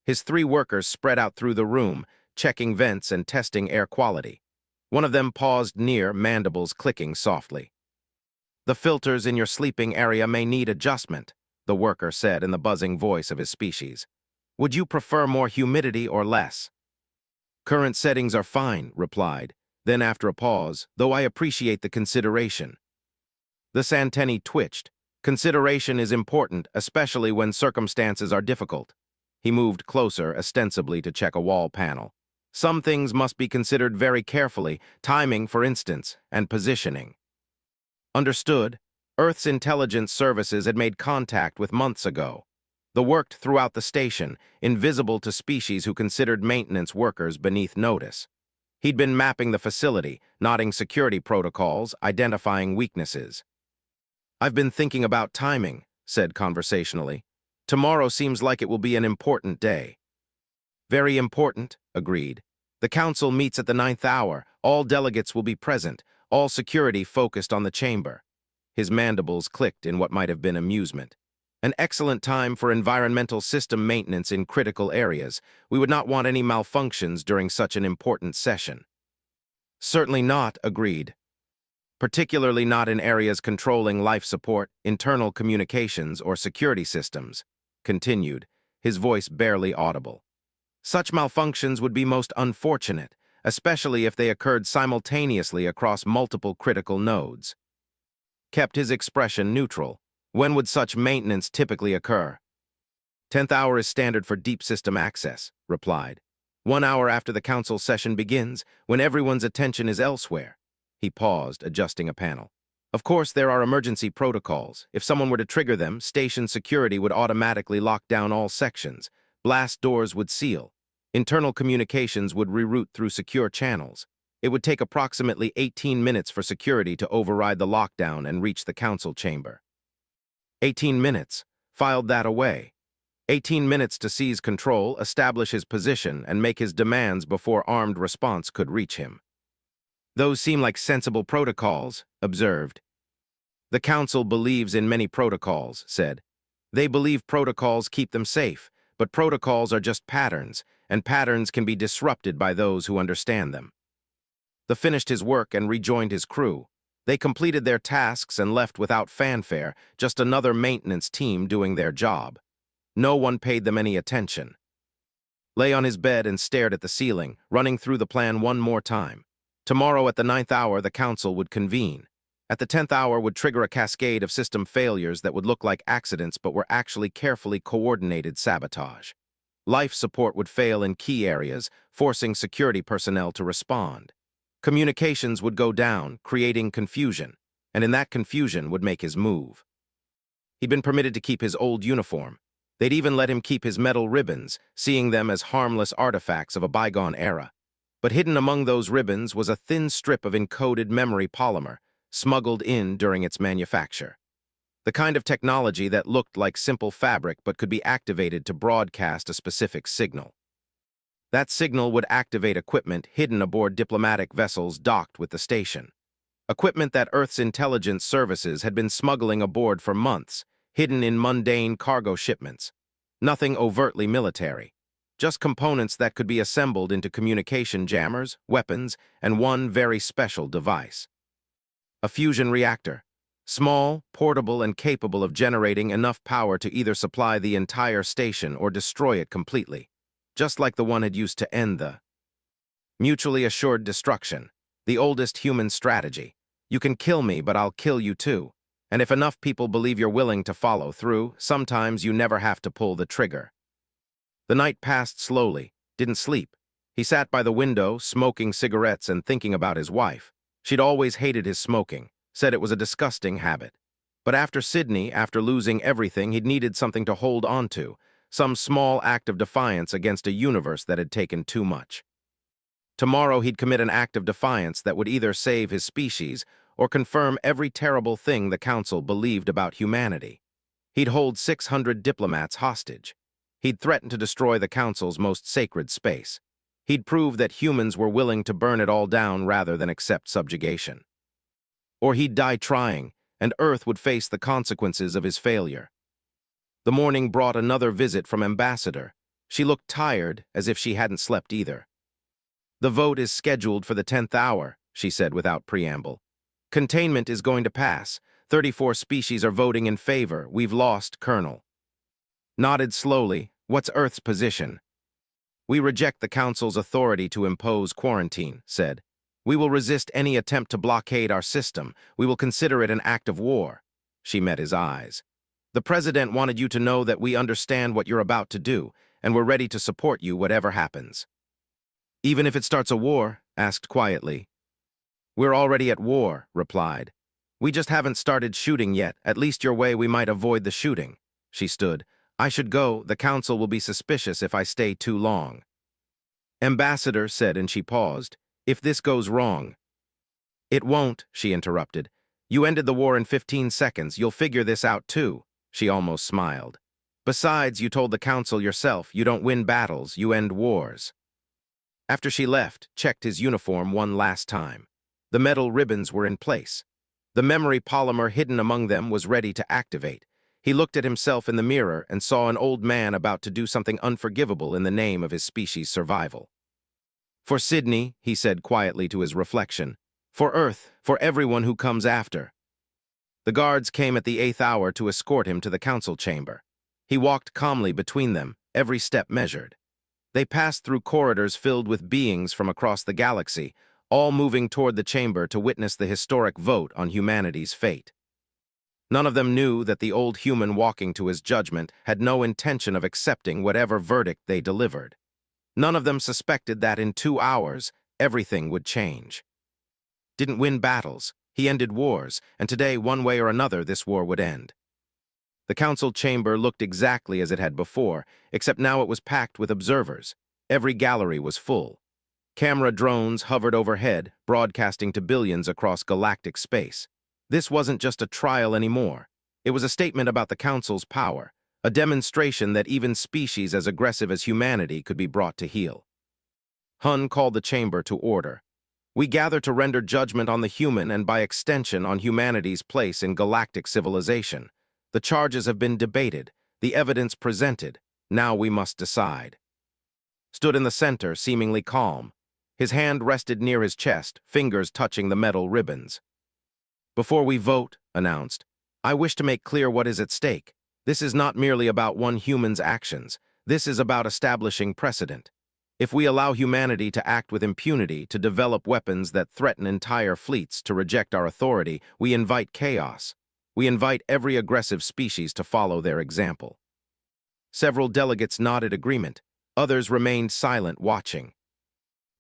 His 3 workers spread out through the room, checking vents and testing air quality. One of them paused near, mandibles clicking softly. The filters in your sleeping area may need adjustment, the worker said in the buzzing voice of his species. Would you prefer more humidity or less? Current settings are fine, replied. Then after a pause, though I appreciate the consideration. The antennae twitched. Consideration is important, especially when circumstances are difficult. He moved closer, ostensibly to check a wall panel. Some things must be considered very carefully, timing, for instance, and positioning. Understood. Earth's intelligence services had made contact with months ago. They worked throughout the station, invisible to species who considered maintenance workers beneath notice. He'd been mapping the facility, nodding security protocols, identifying weaknesses. "I've been thinking about timing," said conversationally. "Tomorrow seems like it will be an important day." "Very important," agreed. "The council meets at the 9th hour. All delegates will be present, all security focused on the chamber." His mandibles clicked in what might have been amusement. "An excellent time for environmental system maintenance in critical areas. We would not want any malfunctions during such an important session." "Certainly not," agreed. "Particularly not in areas controlling life support, internal communications, or security systems," continued, his voice barely audible. "Such malfunctions would be most unfortunate, especially if they occurred simultaneously across multiple critical nodes." Kept his expression neutral. "When would such maintenance typically occur?" "10th hour is standard for deep system access," replied. "1 hour after the council session begins, when everyone's attention is elsewhere." He paused, adjusting a panel. "Of course, there are emergency protocols. If someone were to trigger them, station security would automatically lock down all sections. Blast doors would seal. Internal communications would reroute through secure channels. It would take approximately 18 minutes for security to override the lockdown and reach the council chamber." 18 minutes. Filed that away. 18 minutes to seize control, establish his position, and make his demands before armed response could reach him. "Those seem like sensible protocols," observed. "The council believes in many protocols," said. "They believe protocols keep them safe, but protocols are just patterns, and patterns can be disrupted by those who understand them." The finished his work and rejoined his crew. They completed their tasks and left without fanfare, just another maintenance team doing their job. No one paid them any attention. Lay on his bed and stared at the ceiling, running through the plan one more time. Tomorrow at the 9th hour, the council would convene. At the 10th hour would trigger a cascade of system failures that would look like accidents but were actually carefully coordinated sabotage. Life support would fail in key areas, forcing security personnel to respond. Communications would go down, creating confusion, and in that confusion would make his move. He'd been permitted to keep his old uniform. They'd even let him keep his metal ribbons, seeing them as harmless artifacts of a bygone era. But hidden among those ribbons was a thin strip of encoded memory polymer, smuggled in during its manufacture. The kind of technology that looked like simple fabric but could be activated to broadcast a specific signal. That signal would activate equipment hidden aboard diplomatic vessels docked with the station. Equipment that Earth's intelligence services had been smuggling aboard for months, hidden in mundane cargo shipments. Nothing overtly military. Just components that could be assembled into communication jammers, weapons, and one very special device. A fusion reactor. Small, portable, and capable of generating enough power to either supply the entire station or destroy it completely. Just like the one had used to end the mutually assured destruction, the oldest human strategy. You can kill me, but I'll kill you too. And if enough people believe you're willing to follow through, sometimes you never have to pull the trigger. The night passed slowly, didn't sleep. He sat by the window, smoking cigarettes and thinking about his wife. She'd always hated his smoking, said it was a disgusting habit. But after Sydney, after losing everything, he'd needed something to hold on to, some small act of defiance against a universe that had taken too much. Tomorrow he'd commit an act of defiance that would either save his species or confirm every terrible thing the Council believed about humanity. He'd hold 600 diplomats hostage. He'd threaten to destroy the Council's most sacred space. He'd prove that humans were willing to burn it all down rather than accept subjugation. Or he'd die trying, and Earth would face the consequences of his failure. The morning brought another visit from Ambassador. She looked tired, as if she hadn't slept either. "The vote is scheduled for the 10th hour, she said without preamble. "Containment is going to pass. 34 species are voting in favor. We've lost, Colonel." Nodded slowly. "What's Earth's position?" "We reject the Council's authority to impose quarantine," said. "We will resist any attempt to blockade our system. We will consider it an act of war." She met his eyes. "The President wanted you to know that we understand what you're about to do, and we're ready to support you whatever happens." "Even if it starts a war?" asked quietly. "We're already at war," replied. "We just haven't started shooting yet. At least your way we might avoid the shooting." She stood. "I should go. The Council will be suspicious if I stay too long." "Ambassador," said, and she paused. If this goes wrong— It won't, she interrupted. You ended the war in 15 seconds. You'll figure this out too, she almost smiled. Besides, you told the council yourself, you don't win battles, you end wars. After she left, checked his uniform one last time. The metal ribbons were in place. The memory polymer hidden among them was ready to activate. He looked at himself in the mirror and saw an old man about to do something unforgivable in the name of his species' survival. For Sydney, he said quietly to his reflection. For Earth, for everyone who comes after. The guards came at the 8th hour to escort him to the council chamber. He walked calmly between them, every step measured. They passed through corridors filled with beings from across the galaxy, all moving toward the chamber to witness the historic vote on humanity's fate. None of them knew that the old human walking to his judgment had no intention of accepting whatever verdict they delivered. None of them suspected that in 2 hours, everything would change. Didn't win battles, he ended wars, and today, one way or another, this war would end. The council chamber looked exactly as it had before, except now it was packed with observers. Every gallery was full. Camera drones hovered overhead, broadcasting to billions across galactic space. This wasn't just a trial anymore. It was a statement about the council's power, a demonstration that even species as aggressive as humanity could be brought to heel. Hun called the chamber to order. We gather to render judgment on the human and, by extension, on humanity's place in galactic civilization. The charges have been debated, the evidence presented. Now we must decide. Stood in the center, seemingly calm. His hand rested near his chest, fingers touching the metal ribbons. Before we vote, announced, I wish to make clear what is at stake. This is not merely about one human's actions. This is about establishing precedent. If we allow humanity to act with impunity, to develop weapons that threaten entire fleets, to reject our authority, we invite chaos. We invite every aggressive species to follow their example. Several delegates nodded agreement. Others remained silent, watching.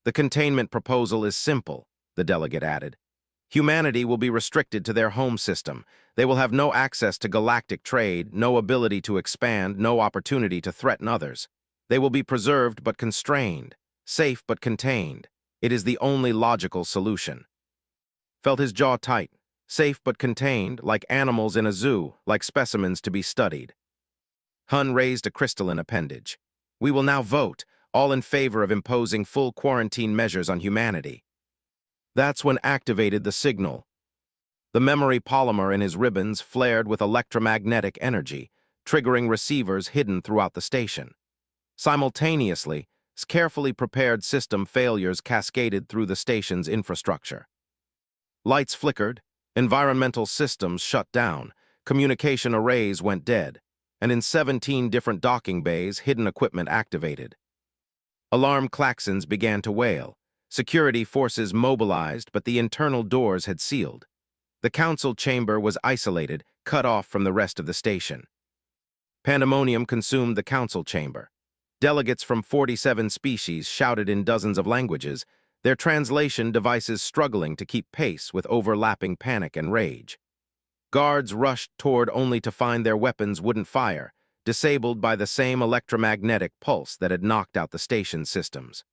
The containment proposal is simple, the delegate added. Humanity will be restricted to their home system. They will have no access to galactic trade, no ability to expand, no opportunity to threaten others. They will be preserved but constrained, safe but contained. It is the only logical solution. Felt his jaw tight, safe but contained, like animals in a zoo, like specimens to be studied. Hun raised a crystalline appendage. We will now vote, all in favor of imposing full quarantine measures on humanity. That's when activated the signal. The memory polymer in his ribbons flared with electromagnetic energy, triggering receivers hidden throughout the station. Simultaneously, carefully prepared system failures cascaded through the station's infrastructure. Lights flickered, environmental systems shut down, communication arrays went dead, and in 17 different docking bays, hidden equipment activated. Alarm klaxons began to wail. Security forces mobilized, but the internal doors had sealed. The council chamber was isolated, cut off from the rest of the station. Pandemonium consumed the council chamber. Delegates from 47 species shouted in dozens of languages, their translation devices struggling to keep pace with overlapping panic and rage. Guards rushed toward only to find their weapons wouldn't fire, disabled by the same electromagnetic pulse that had knocked out the station systems.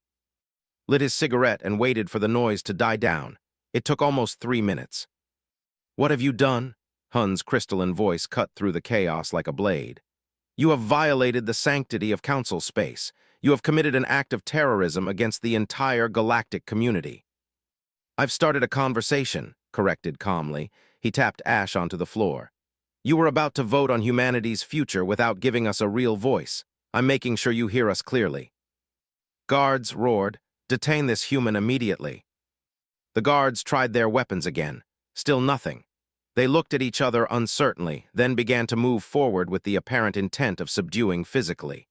Lit his cigarette and waited for the noise to die down. It took almost 3 minutes. What have you done? Hun's crystalline voice cut through the chaos like a blade. You have violated the sanctity of council space. You have committed an act of terrorism against the entire galactic community. I've started a conversation, corrected calmly. He tapped ash onto the floor. You were about to vote on humanity's future without giving us a real voice. I'm making sure you hear us clearly. Guards roared, detain this human immediately. The guards tried their weapons again. Still nothing. They looked at each other uncertainly, then began to move forward with the apparent intent of subduing physically.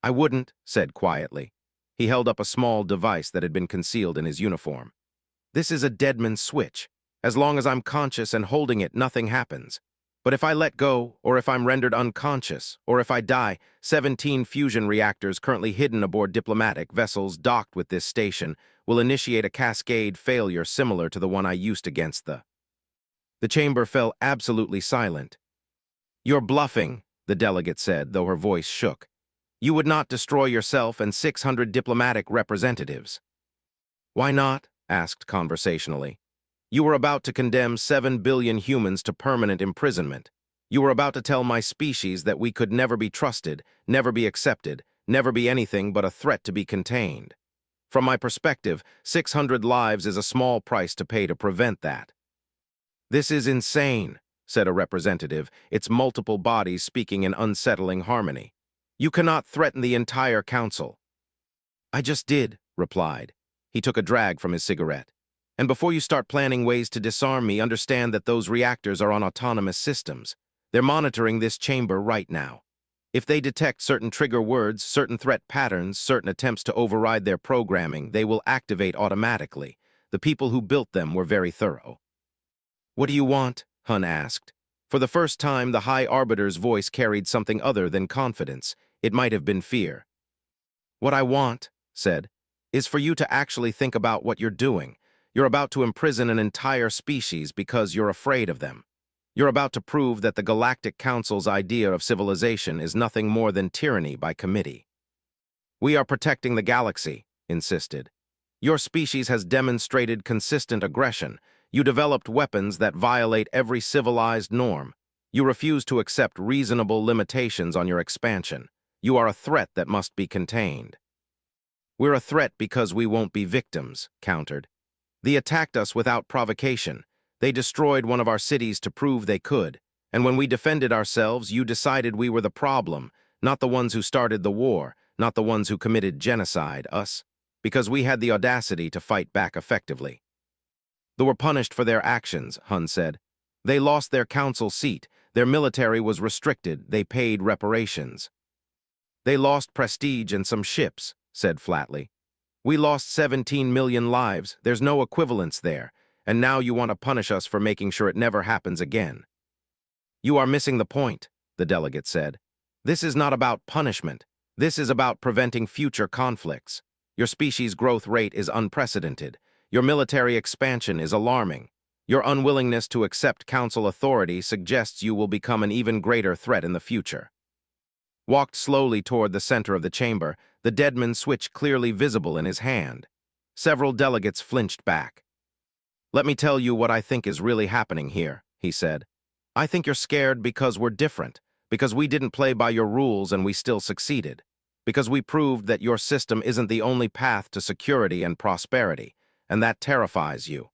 I wouldn't, said quietly. He held up a small device that had been concealed in his uniform. This is a deadman switch. As long as I'm conscious and holding it, nothing happens. But if I let go, or if I'm rendered unconscious, or if I die, 17 fusion reactors currently hidden aboard diplomatic vessels docked with this station will initiate a cascade failure similar to the one I used against the... The chamber fell absolutely silent. You're bluffing, the delegate said, though her voice shook. You would not destroy yourself and 600 diplomatic representatives. Why not? Asked conversationally. You were about to condemn 7 billion humans to permanent imprisonment. You were about to tell my species that we could never be trusted, never be accepted, never be anything but a threat to be contained. From my perspective, 600 lives is a small price to pay to prevent that. This is insane, said a representative, its multiple bodies speaking in unsettling harmony. You cannot threaten the entire council. I just did, replied. He took a drag from his cigarette. And before you start planning ways to disarm me, understand that those reactors are on autonomous systems. They're monitoring this chamber right now. If they detect certain trigger words, certain threat patterns, certain attempts to override their programming, they will activate automatically. The people who built them were very thorough. What do you want? Hun asked. For the first time, the High Arbiter's voice carried something other than confidence. It might have been fear. What I want, said, is for you to actually think about what you're doing. You're about to imprison an entire species because you're afraid of them. You're about to prove that the Galactic Council's idea of civilization is nothing more than tyranny by committee. We are protecting the galaxy, insisted. Your species has demonstrated consistent aggression. You developed weapons that violate every civilized norm. You refuse to accept reasonable limitations on your expansion. You are a threat that must be contained. We're a threat because we won't be victims, countered. They attacked us without provocation. They destroyed one of our cities to prove they could. And when we defended ourselves, you decided we were the problem, not the ones who started the war, not the ones who committed genocide, us, because we had the audacity to fight back effectively. They were punished for their actions, Hun said. They lost their council seat, their military was restricted, they paid reparations. They lost prestige and some ships, said flatly. We lost 17 million lives, there's no equivalence there, and now you want to punish us for making sure it never happens again. You are missing the point, the delegate said. This is not about punishment. This is about preventing future conflicts. Your species' growth rate is unprecedented. Your military expansion is alarming. Your unwillingness to accept council authority suggests you will become an even greater threat in the future. Walked slowly toward the center of the chamber, the deadman switch clearly visible in his hand. Several delegates flinched back. Let me tell you what I think is really happening here, he said. I think you're scared because we're different, because we didn't play by your rules and we still succeeded, because we proved that your system isn't the only path to security and prosperity, and that terrifies you.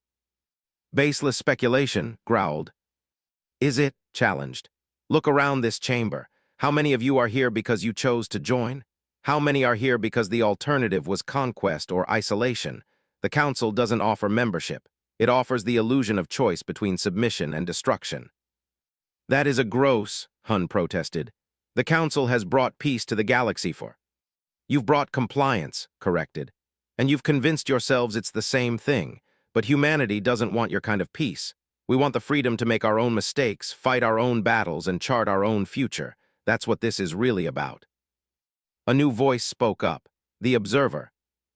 Baseless speculation, growled. Is it? Challenged. Look around this chamber. How many of you are here because you chose to join? How many are here because the alternative was conquest or isolation? The Council doesn't offer membership. It offers the illusion of choice between submission and destruction. That is a gross, Hun protested. The Council has brought peace to the galaxy for. You've brought compliance, corrected. And you've convinced yourselves it's the same thing. But humanity doesn't want your kind of peace. We want the freedom to make our own mistakes, fight our own battles, and chart our own future. That's what this is really about. A new voice spoke up. The observer.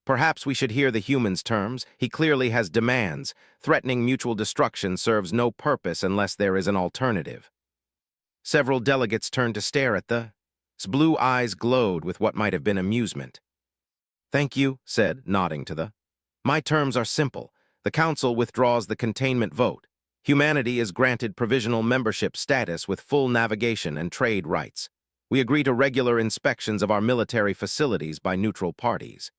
Perhaps we should hear the human's terms. He clearly has demands. Threatening mutual destruction serves no purpose unless there is an alternative. Several delegates turned to stare at the. His blue eyes glowed with what might have been amusement. Thank you, said, nodding to the. My terms are simple. The Council withdraws the containment vote. Humanity is granted provisional membership status with full navigation and trade rights. We agree to regular inspections of our military facilities by neutral parties.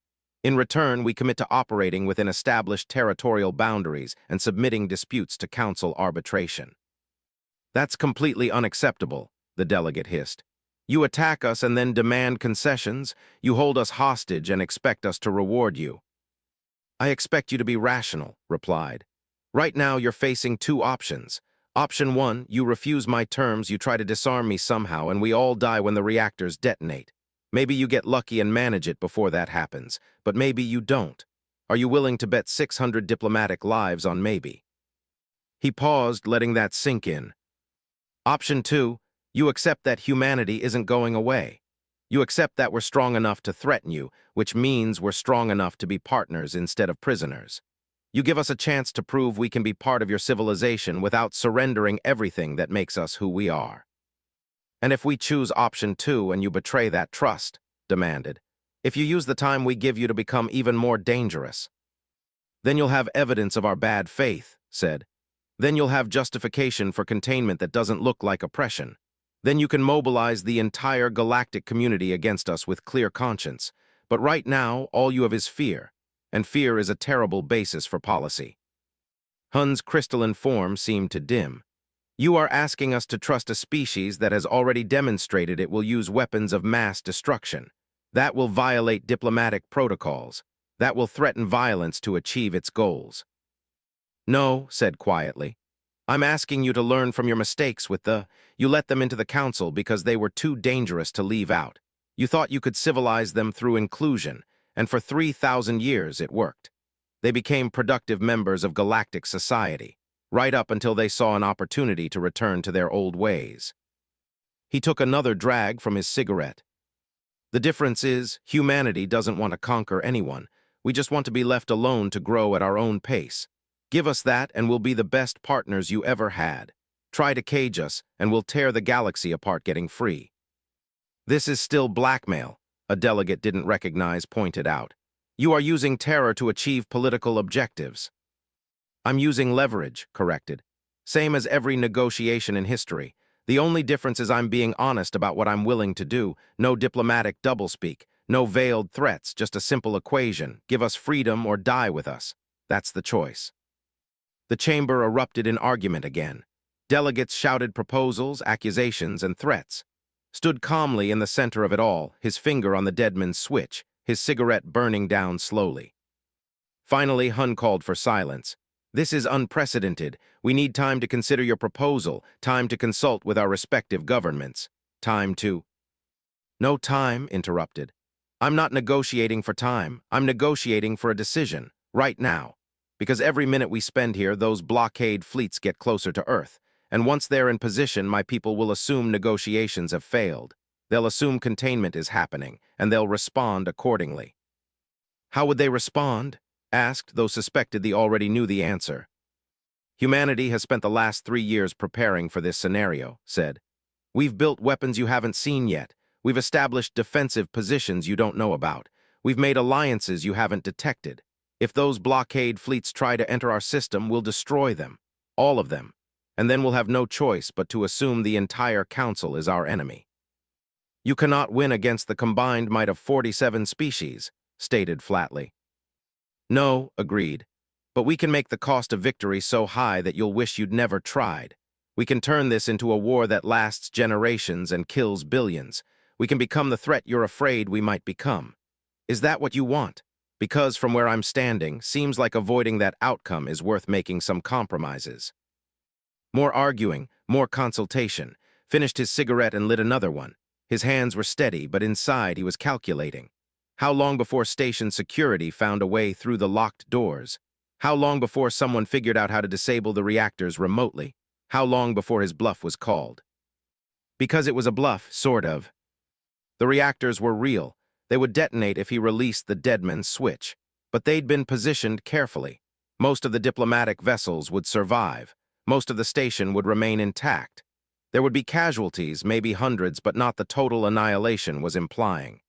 In return, we commit to operating within established territorial boundaries and submitting disputes to Council arbitration. That's completely unacceptable, the delegate hissed. You attack us and then demand concessions. You hold us hostage and expect us to reward you. I expect you to be rational, replied. Right now, you're facing two options. Option 1, you refuse my terms, you try to disarm me somehow, and we all die when the reactors detonate. Maybe you get lucky and manage it before that happens, but maybe you don't. Are you willing to bet 600 diplomatic lives on maybe? He paused, letting that sink in. Option 2, you accept that humanity isn't going away. You accept that we're strong enough to threaten you, which means we're strong enough to be partners instead of prisoners. You give us a chance to prove we can be part of your civilization without surrendering everything that makes us who we are. And if we choose option 2 and you betray that trust, demanded, if you use the time we give you to become even more dangerous. Then you'll have evidence of our bad faith, said. Then you'll have justification for containment that doesn't look like oppression. Then you can mobilize the entire galactic community against us with clear conscience. But right now, all you have is fear, and fear is a terrible basis for policy. Hun's crystalline form seemed to dim. You are asking us to trust a species that has already demonstrated it will use weapons of mass destruction. That will violate diplomatic protocols. That will threaten violence to achieve its goals. No, said quietly. I'm asking you to learn from your mistakes with you let them into the council because they were too dangerous to leave out. You thought you could civilize them through inclusion, and for 3,000 years it worked. They became productive members of galactic society, right up until they saw an opportunity to return to their old ways. He took another drag from his cigarette. The difference is, humanity doesn't want to conquer anyone. We just want to be left alone to grow at our own pace. Give us that and we'll be the best partners you ever had. Try to cage us and we'll tear the galaxy apart getting free. This is still blackmail, a delegate didn't recognize pointed out. You are using terror to achieve political objectives. I'm using leverage, corrected. Same as every negotiation in history. The only difference is I'm being honest about what I'm willing to do. No diplomatic doublespeak, no veiled threats, just a simple equation. Give us freedom or die with us. That's the choice. The chamber erupted in argument again. Delegates shouted proposals, accusations, and threats. Stood calmly in the center of it all, his finger on the deadman's switch, his cigarette burning down slowly. Finally, Hun called for silence. This is unprecedented. We need time to consider your proposal, time to consult with our respective governments. Time to... No time, interrupted. I'm not negotiating for time. I'm negotiating for a decision, right now. Because every minute we spend here, those blockade fleets get closer to Earth. And once they're in position, my people will assume negotiations have failed. They'll assume containment is happening, and they'll respond accordingly. How would they respond? Asked, though suspected they already knew the answer. Humanity has spent the last 3 years preparing for this scenario, said. We've built weapons you haven't seen yet. We've established defensive positions you don't know about. We've made alliances you haven't detected. If those blockade fleets try to enter our system, we'll destroy them. All of them. And then we'll have no choice but to assume the entire council is our enemy. You cannot win against the combined might of 47 species, stated flatly. No, agreed. But we can make the cost of victory so high that you'll wish you'd never tried. We can turn this into a war that lasts generations and kills billions. We can become the threat you're afraid we might become. Is that what you want? Because from where I'm standing, seems like avoiding that outcome is worth making some compromises. More arguing, more consultation. Finished his cigarette and lit another one. His hands were steady, but inside he was calculating. How long before station security found a way through the locked doors? How long before someone figured out how to disable the reactors remotely? How long before his bluff was called? Because it was a bluff, sort of. The reactors were real. They would detonate if he released the deadman's switch. But they'd been positioned carefully. Most of the diplomatic vessels would survive. Most of the station would remain intact. There would be casualties, maybe hundreds, but not the total annihilation was implying.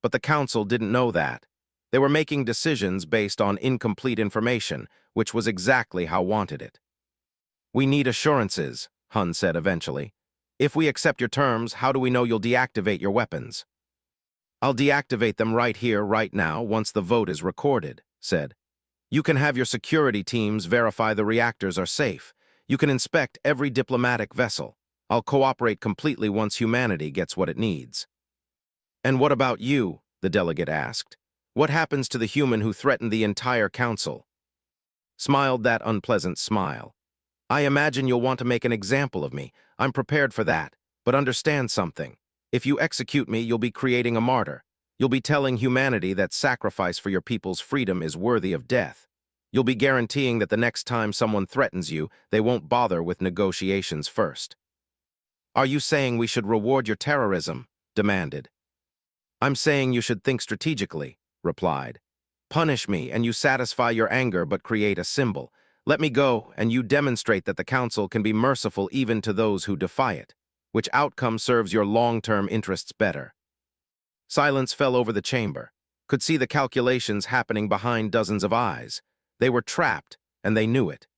But the council didn't know that. They were making decisions based on incomplete information, which was exactly how wanted it. We need assurances, Hun said eventually. If we accept your terms, how do we know you'll deactivate your weapons? I'll deactivate them right here, right now, once the vote is recorded, said. You can have your security teams verify the reactors are safe. You can inspect every diplomatic vessel. I'll cooperate completely once humanity gets what it needs. And what about you? The delegate asked. What happens to the human who threatened the entire council? Smiled that unpleasant smile. I imagine you'll want to make an example of me. I'm prepared for that. But understand something. If you execute me, you'll be creating a martyr. You'll be telling humanity that sacrifice for your people's freedom is worthy of death. You'll be guaranteeing that the next time someone threatens you, they won't bother with negotiations first. Are you saying we should reward your terrorism? Demanded. I'm saying you should think strategically, replied. Punish me and you satisfy your anger but create a symbol. Let me go and you demonstrate that the council can be merciful even to those who defy it. Which outcome serves your long-term interests better? Silence fell over the chamber. Could see the calculations happening behind dozens of eyes. They were trapped, and they knew it.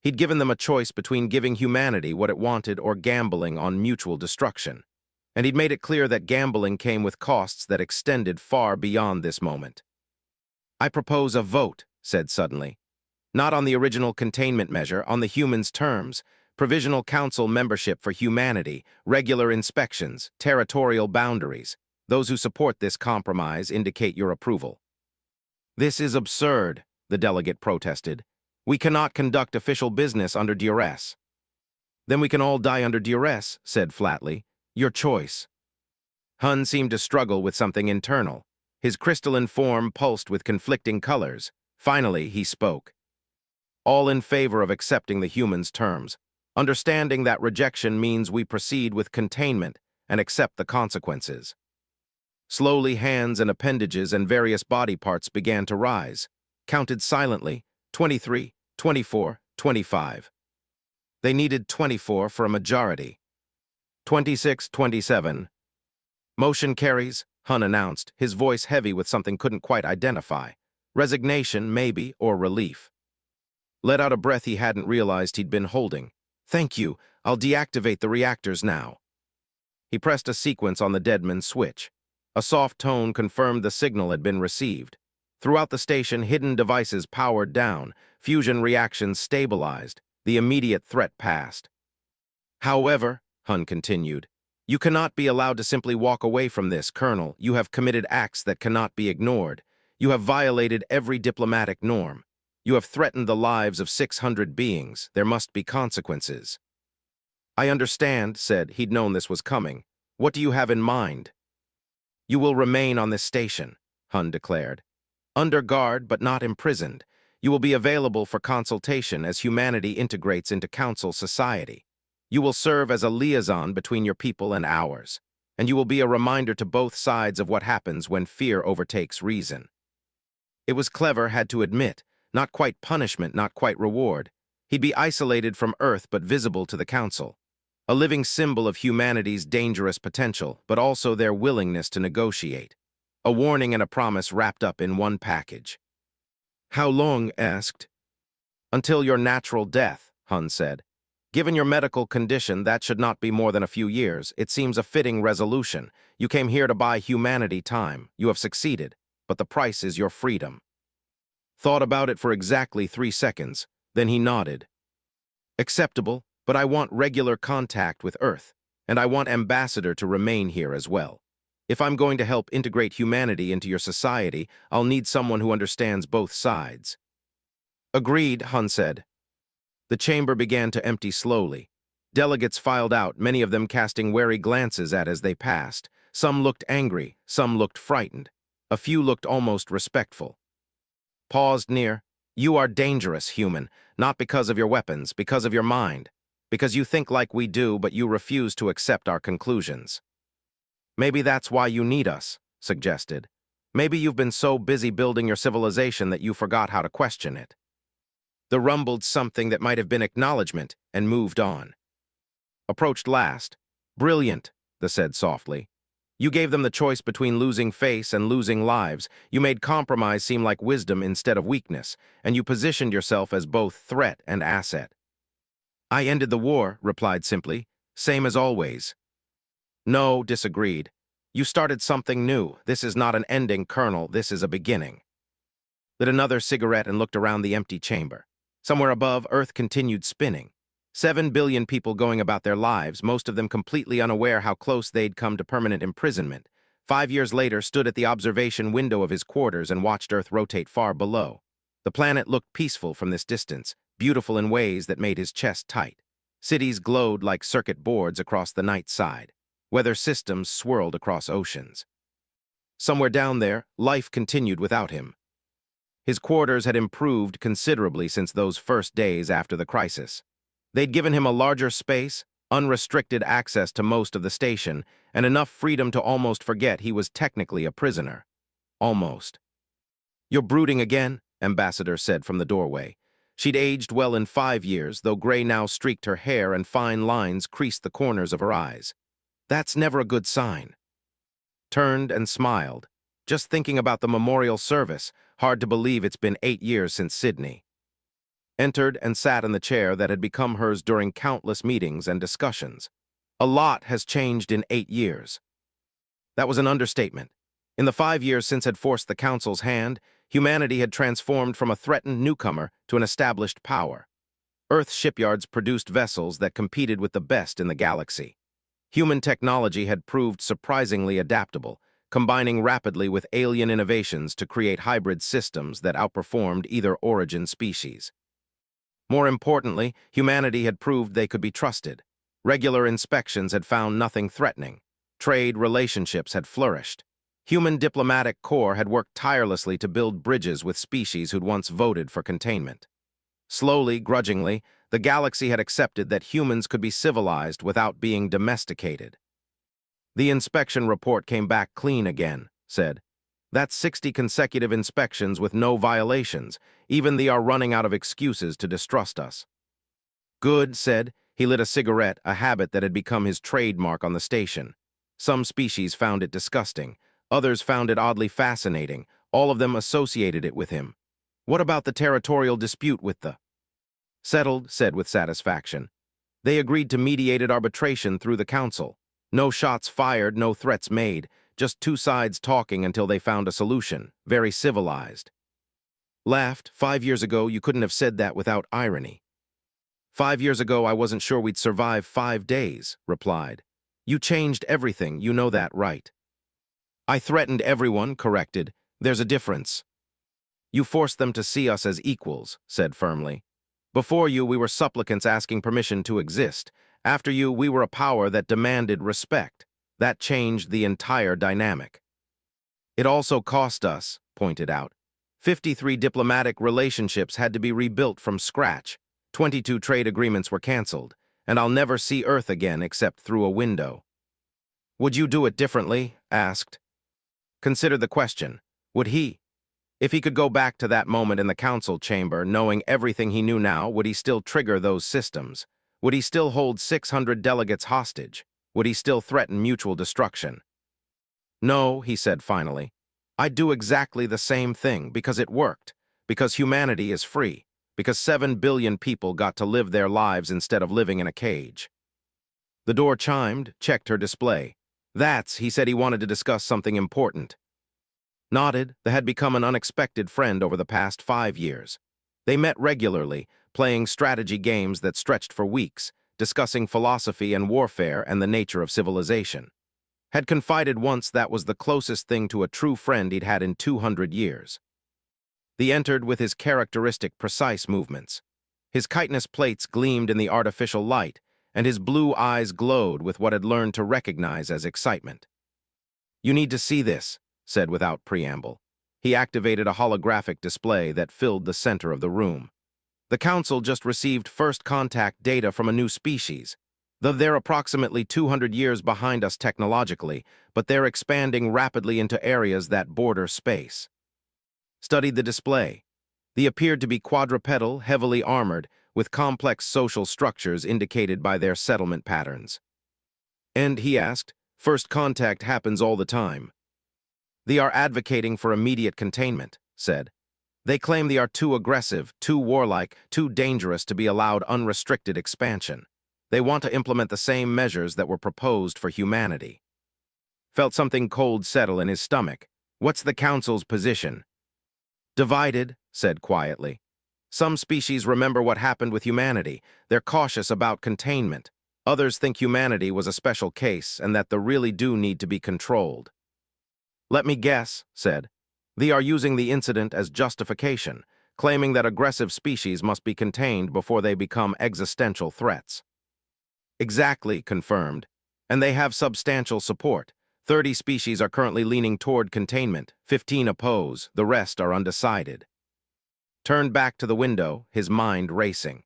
He'd given them a choice between giving humanity what it wanted or gambling on mutual destruction. And he'd made it clear that gambling came with costs that extended far beyond this moment. "I propose a vote," said suddenly. "Not on the original containment measure, on the humans' terms. Provisional Council membership for humanity, regular inspections, territorial boundaries. Those who support this compromise indicate your approval." "This is absurd," the delegate protested. "We cannot conduct official business under duress." "Then we can all die under duress," said flatly. "Your choice." Hun seemed to struggle with something internal. His crystalline form pulsed with conflicting colors. Finally, he spoke. "All in favor of accepting the humans' terms, understanding that rejection means we proceed with containment and accept the consequences." Slowly, hands and appendages and various body parts began to rise, counted silently, 23, 24, 25. They needed 24 for a majority. 26, 27. "Motion carries," Hun announced, his voice heavy with something couldn't quite identify. Resignation, maybe, or relief. Let out a breath he hadn't realized he'd been holding. "Thank you. I'll deactivate the reactors now." He pressed a sequence on the Deadman switch. A soft tone confirmed the signal had been received. Throughout the station, hidden devices powered down, fusion reactions stabilized, the immediate threat passed. "However," Hun continued, "you cannot be allowed to simply walk away from this, Colonel. You have committed acts that cannot be ignored. You have violated every diplomatic norm. You have threatened the lives of 600 beings. There must be consequences." "I understand," said he'd known this was coming. "What do you have in mind?" "You will remain on this station," Hun declared. "Under guard, but not imprisoned. You will be available for consultation as humanity integrates into Council society. You will serve as a liaison between your people and ours, and you will be a reminder to both sides of what happens when fear overtakes reason." It was clever, had to admit. Not quite punishment, not quite reward. He'd be isolated from Earth but visible to the Council. A living symbol of humanity's dangerous potential, but also their willingness to negotiate. A warning and a promise wrapped up in one package. "How long?" asked. "Until your natural death," Hun said. "Given your medical condition, that should not be more than a few years. It seems a fitting resolution. You came here to buy humanity time. You have succeeded, but the price is your freedom." Thought about it for exactly 3 seconds. Then he nodded. "Acceptable, but I want regular contact with Earth, and I want Ambassador to remain here as well. If I'm going to help integrate humanity into your society, I'll need someone who understands both sides." "Agreed," Hun said. The chamber began to empty slowly. Delegates filed out, many of them casting wary glances at as they passed. Some looked angry, some looked frightened. A few looked almost respectful. Paused near. "You are dangerous, human, not because of your weapons, because of your mind. Because you think like we do, but you refuse to accept our conclusions." "Maybe that's why you need us," suggested. "Maybe you've been so busy building your civilization that you forgot how to question it." The rumbled something that might have been acknowledgement and moved on. Approached last. "Brilliant," the said softly. "You gave them the choice between losing face and losing lives. You made compromise seem like wisdom instead of weakness, and you positioned yourself as both threat and asset." "I ended the war," replied simply. "Same as always." "No," disagreed. "You started something new. This is not an ending, Colonel. This is a beginning." Lit another cigarette and looked around the empty chamber. Somewhere above, Earth continued spinning. 7 billion people going about their lives, most of them completely unaware how close they'd come to permanent imprisonment. 5 years later, stood at the observation window of his quarters and watched Earth rotate far below. The planet looked peaceful from this distance, beautiful in ways that made his chest tight. Cities glowed like circuit boards across the night side. Weather systems swirled across oceans. Somewhere down there, life continued without him. His quarters had improved considerably since those first days after the crisis. They'd given him a larger space, unrestricted access to most of the station, and enough freedom to almost forget he was technically a prisoner. Almost. "You're brooding again," Ambassador said from the doorway. She'd aged well in 5 years, though gray now streaked her hair and fine lines creased the corners of her eyes. "That's never a good sign." Turned and smiled. "Just thinking about the memorial service. Hard to believe it's been 8 years since Sydney." entered and sat in the chair that had become hers during countless meetings and discussions. A lot has changed in 8 years. That was an understatement. In the 5 years since had forced the Council's hand, humanity had transformed from a threatened newcomer to an established power. Earth's shipyards produced vessels that competed with the best in the galaxy. Human technology had proved surprisingly adaptable, combining rapidly with alien innovations to create hybrid systems that outperformed either origin species. More importantly, humanity had proved they could be trusted. Regular inspections had found nothing threatening. Trade relationships had flourished. Human diplomatic corps had worked tirelessly to build bridges with species who'd once voted for containment. Slowly, grudgingly, the galaxy had accepted that humans could be civilized without being domesticated. The inspection report came back clean again, said. That's 60 consecutive inspections with no violations. Even they are running out of excuses to distrust us. Good, said. He lit a cigarette, a habit that had become his trademark on the station. Some species found it disgusting. Others found it oddly fascinating. All of them associated it with him. What about the territorial dispute with the... Settled, said with satisfaction. They agreed to mediated arbitration through the council. No shots fired, no threats made, just two sides talking until they found a solution. Very civilized. Laughed. 5 years ago, you couldn't have said that without irony. 5 years ago, I wasn't sure we'd survive 5 days, replied. You changed everything, you know that, right? I threatened everyone, corrected. There's a difference. You forced them to see us as equals, said firmly. Before you, we were supplicants asking permission to exist. After you, we were a power that demanded respect. That changed the entire dynamic. It also cost us, pointed out. 53 diplomatic relationships had to be rebuilt from scratch. 22 trade agreements were canceled, and I'll never see Earth again except through a window. Would you do it differently? Asked. Consider the question. Would he? If he could go back to that moment in the council chamber, knowing everything he knew now, would he still trigger those systems? Would he still hold 600 delegates hostage? Would he still threaten mutual destruction? No, he said finally. I'd do exactly the same thing because it worked, because humanity is free, because 7 billion people got to live their lives instead of living in a cage. The door chimed, checked her display. He said he wanted to discuss something important. Nodded. They had become an unexpected friend over the past 5 years. They met regularly, playing strategy games that stretched for weeks, discussing philosophy and warfare and the nature of civilization. Had confided once that was the closest thing to a true friend he'd had in 200 years. He entered with his characteristic precise movements. His chitinous plates gleamed in the artificial light, and his blue eyes glowed with what had learned to recognize as excitement. You need to see this, said without preamble. He activated a holographic display that filled the center of the room. The Council just received first contact data from a new species. Though they're approximately 200 years behind us technologically, but they're expanding rapidly into areas that border space. Studied the display. They appeared to be quadrupedal, heavily armored, with complex social structures indicated by their settlement patterns. And, he asked, first contact happens all the time. They are advocating for immediate containment, said. They claim they are too aggressive, too warlike, too dangerous to be allowed unrestricted expansion. They want to implement the same measures that were proposed for humanity. Felt something cold settle in his stomach. What's the Council's position? Divided, said quietly. Some species remember what happened with humanity. They're cautious about containment. Others think humanity was a special case and that they really do need to be controlled. Let me guess, said. They are using the incident as justification, claiming that aggressive species must be contained before they become existential threats. Exactly, confirmed. And they have substantial support. 30 species are currently leaning toward containment, 15 oppose, the rest are undecided. Turned back to the window, his mind racing.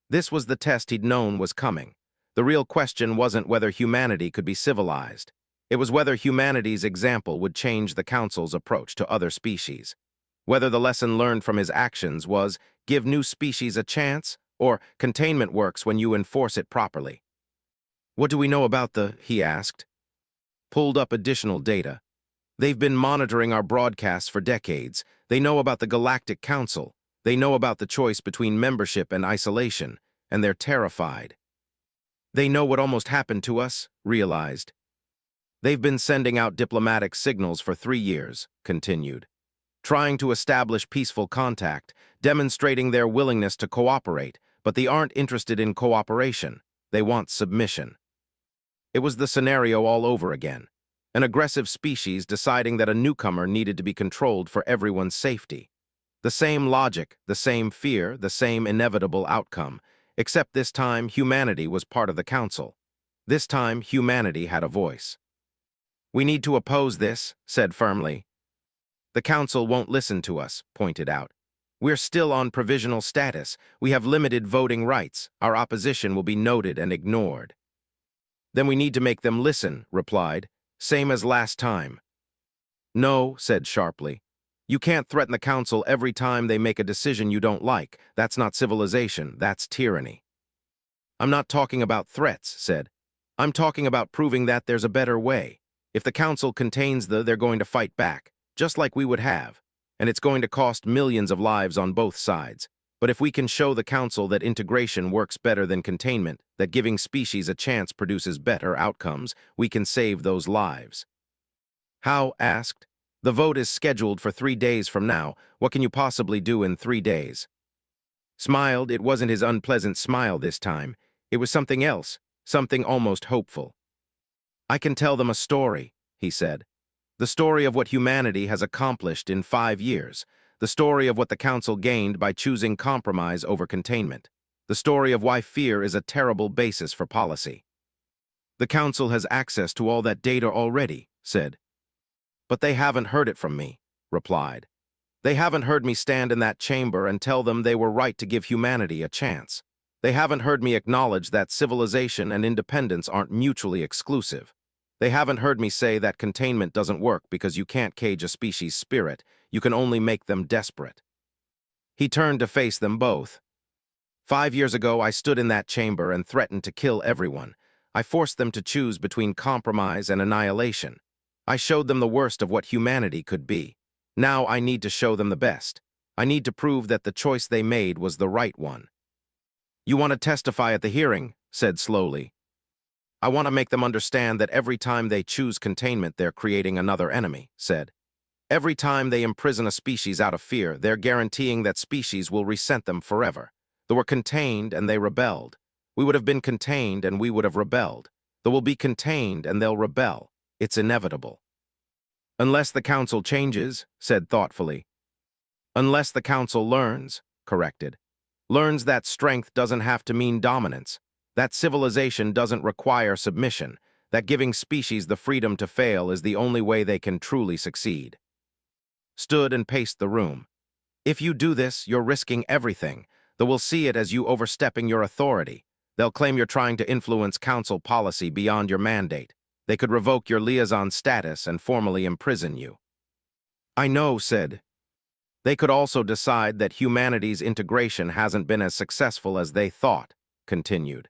This was the test he'd known was coming. The real question wasn't whether humanity could be civilized. It was whether humanity's example would change the Council's approach to other species. Whether the lesson learned from his actions was, give new species a chance, or containment works when you enforce it properly. What do we know about he asked. Pulled up additional data. They've been monitoring our broadcasts for decades. They know about the Galactic Council. They know about the choice between membership and isolation, and they're terrified. They know what almost happened to us, realized. They've been sending out diplomatic signals for 3 years, continued, trying to establish peaceful contact, demonstrating their willingness to cooperate, but they aren't interested in cooperation. They want submission. It was the scenario all over again. An aggressive species deciding that a newcomer needed to be controlled for everyone's safety. The same logic, the same fear, the same inevitable outcome, except this time humanity was part of the council. This time humanity had a voice. "We need to oppose this," said firmly. "The council won't listen to us," pointed out. "We're still on provisional status. We have limited voting rights. Our opposition will be noted and ignored." "Then we need to make them listen," replied. "Same as last time." "No," said sharply. "You can't threaten the council every time they make a decision you don't like. That's not civilization, that's tyranny." "I'm not talking about threats," said. "I'm talking about proving that there's a better way. If the council contains they're going to fight back, just like we would have, and it's going to cost millions of lives on both sides. But if we can show the council that integration works better than containment, that giving species a chance produces better outcomes, we can save those lives." How asked. "The vote is scheduled for 3 days from now. What can you possibly do in 3 days?" Smiled. It wasn't his unpleasant smile this time. It was something else, something almost hopeful. "I can tell them a story," he said. "The story of what humanity has accomplished in 5 years. The story of what the council gained by choosing compromise over containment. The story of why fear is a terrible basis for policy." "The council has access to all that data already," said. "But they haven't heard it from me," replied. "They haven't heard me stand in that chamber and tell them they were right to give humanity a chance. They haven't heard me acknowledge that civilization and independence aren't mutually exclusive. They haven't heard me say that containment doesn't work because you can't cage a species' spirit, you can only make them desperate." He turned to face them both. "5 years ago, I stood in that chamber and threatened to kill everyone. I forced them to choose between compromise and annihilation. I showed them the worst of what humanity could be. Now I need to show them the best. I need to prove that the choice they made was the right one." "You want to testify at the hearing," said slowly. "I want to make them understand that every time they choose containment, they're creating another enemy," said. "Every time they imprison a species out of fear, they're guaranteeing that species will resent them forever. They were contained and they rebelled. We would have been contained and we would have rebelled. They will be contained and they'll rebel. It's inevitable." "Unless the council changes," said thoughtfully. "Unless the council learns," corrected. "Learns that strength doesn't have to mean dominance, that civilization doesn't require submission, that giving species the freedom to fail is the only way they can truly succeed." Stood and paced the room. "If you do this, you're risking everything. They will see it as you overstepping your authority. They'll claim you're trying to influence council policy beyond your mandate. They could revoke your liaison status and formally imprison you." "I know," said. "They could also decide that humanity's integration hasn't been as successful as they thought," continued.